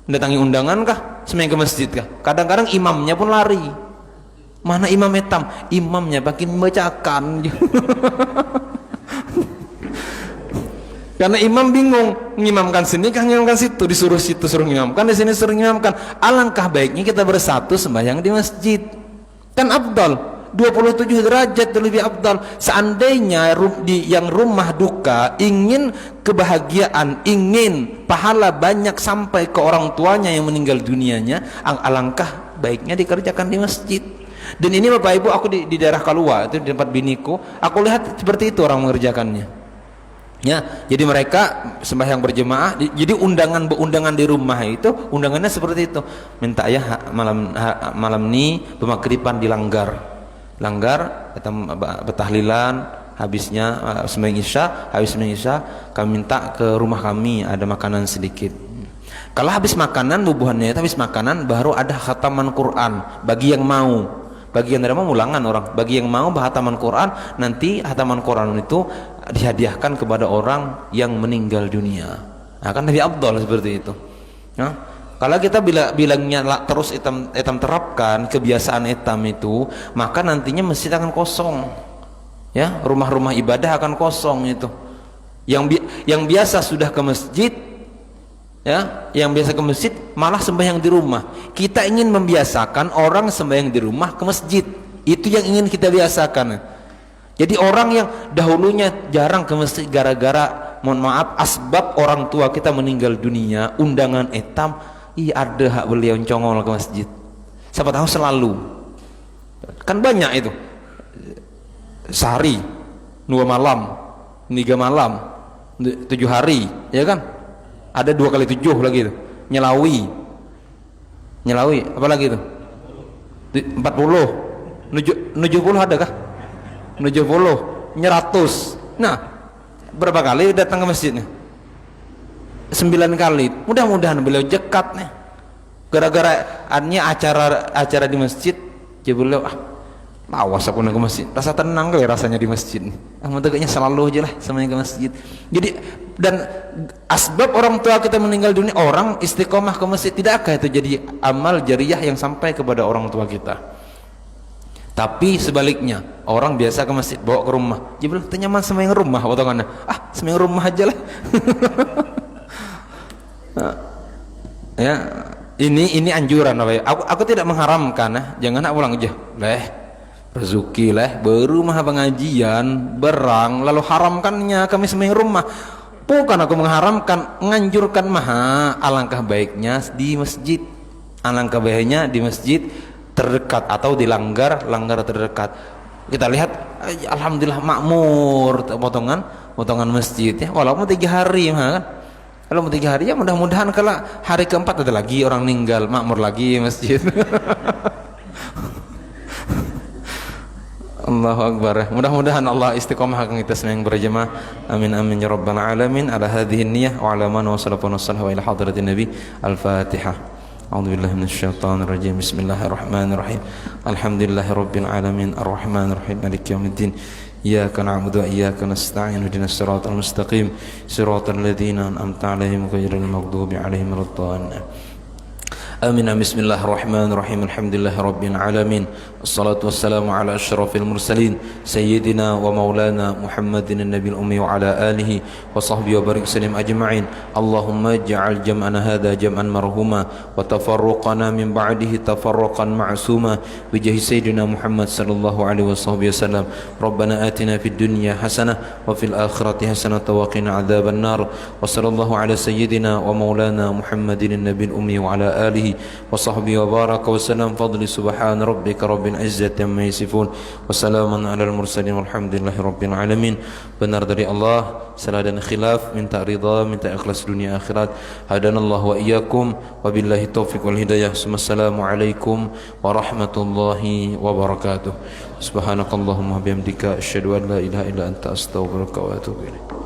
datangi undangan kah, sembahyang ke masjid kah? Kadang-kadang imamnya pun lari. Mana imam etam? Imamnya makin membacakan. Karena imam bingung, ngimamkan sini kah, ngimamkan situ, disuruh situ suruh ngimamkan, di sini suruh ngimamkan. Alangkah baiknya kita bersatu sembahyang di masjid. Kan afdal. 27 derajat lebih afdal. Seandainya yang rumah duka ingin kebahagiaan, ingin pahala banyak sampai ke orang tuanya yang meninggal dunianya, alangkah baiknya dikerjakan di masjid. Dan ini Bapak Ibu, aku di daerah Kalua, itu di tempat biniku, aku lihat seperti itu orang mengerjakannya. Ya, jadi mereka sembahyang berjemaah. Jadi undangan di rumah itu undangannya seperti itu. Minta ya malam ini pemaghriban dilanggar. Kita bertahlilan, habisnya sembahyang isya, habis sembahyang isya kami minta ke rumah kami ada makanan sedikit. Kalau habis makanan bubuhannya, habis makanan baru ada khataman Quran bagi yang mau. Bagi yang tidak mau ulangan orang. Bagi yang mau khataman Quran, nanti khataman Quran itu dihadiahkan kepada orang yang meninggal dunia. Nah, kan lebih afdal seperti itu. Nah, kalau kita bilangnya terus etam terapkan kebiasaan etam itu, maka nantinya masjid akan kosong. Ya, rumah-rumah ibadah akan kosong itu. Yang biasa sudah ke masjid, ya, yang biasa ke masjid malah sembahyang di rumah. Kita ingin membiasakan orang sembahyang di rumah ke masjid. Itu yang ingin kita biasakan. Jadi orang yang dahulunya jarang ke masjid gara-gara, mohon maaf, asbab orang tua kita meninggal dunia, undangan etam, ada hak beliau congol ke masjid. Siapa tahu selalu. Kan banyak itu. Sehari, 2 malam, 3 malam. 7 hari, ya kan? Ada 2 kali 7 lagi itu. Nyelawi, apa lagi itu? 40, 70 ada kah? 70, 100. Nah, berapa kali datang ke masjidnya? 9 kali. Mudah-mudahan beliau jekat nih. Gara-gara adanya acara di masjid, dia beliau awas aku ke masjid. Rasa tenang kali rasanya di masjid. Tegaknya selalu aja lah semuanya ke masjid. Jadi dan asbab orang tua kita meninggal dunia, orang istiqomah ke masjid, tidakkah itu jadi amal jariah yang sampai kepada orang tua kita? Tapi sebaliknya, orang biasa ke masjid bawa ke rumah. Dia bilang nyaman semayang rumah, potongannya. Semayang rumah aja lah. Ya, ini anjuran aku tidak mengharamkan, jangan nak pulang aja. Rezeki baru mah pengajian berang lalu haramkannya kami semayang rumah. Bukan aku mengharamkan, menganjurkan alangkah baiknya di masjid. Alangkah baiknya di masjid terdekat atau dilanggar terdekat. Kita lihat alhamdulillah makmur potongan masjid ya, walaupun 3 hari kan. Kalau 3 hari ya mudah-mudahan kalau hari keempat ada lagi orang meninggal, makmur lagi masjid. Allahu Akbar. Mudah-mudahan Allah istiqomahkan kita semua yang berjamaah. Amin amin ya rabbal alamin. Ala hadhihi niyyah wa ala man wa sallallahu ila hadratin nabi. Al-Fatihah. A'udzu billahi minasyaitonir rajim. Bismillahirrahmanirrahim. Alhamdulillahi rabbil alamin. Arrahmanir rahim. Maliki yaumiddin. Iyyaka na'budu wa iyyaka nasta'in. Ihdinas siratal mustaqim. Siratal ladzina an'amta 'alaihim ghairil maghdubi 'alaihim waladdallin. Amin. Bismillahirrahmanirrahim. Alhamdulillahirabbil alamin. Wassalatu wassalamu ala asyrafil mursalin sayyidina wa maulana Muhammadin an-nabiyil ummi wa ala alihi wa sahbihi wa barik sallim ajma'in. Allahumma ij'al jam'ana hadha jam'an marhuma wa tafarruqana min ba'dihi tafarruqan ma'suma bi jahi sayyidina Muhammad sallallahu alaihi wasallam. Rabbana atina fid dunya hasanah wa fil akhirati hasanah wa qina adzaban nar. Wa sallallahu ala sayyidina wa maulana Muhammadin an-nabiyil ummi wa ala alihi wa sahbihi wa baraka wa salam. Fadli subhana rabbika rabbil izzati amma yasifun wa salamun alal mursalin walhamdulillahi rabbil alamin. Benar dari Allah, salah dan khilaf, minta ridha, minta ikhlas dunia akhirat. Hadanallahu wa iyyakum wa billahi taufiq wal hidayah. Wassalamu alaikum warahmatullahi wabarakatuh. Subhanakallahumma bihamdika asyhadu an la ilaha illa anta astaghfiruka wa atubu ilaik.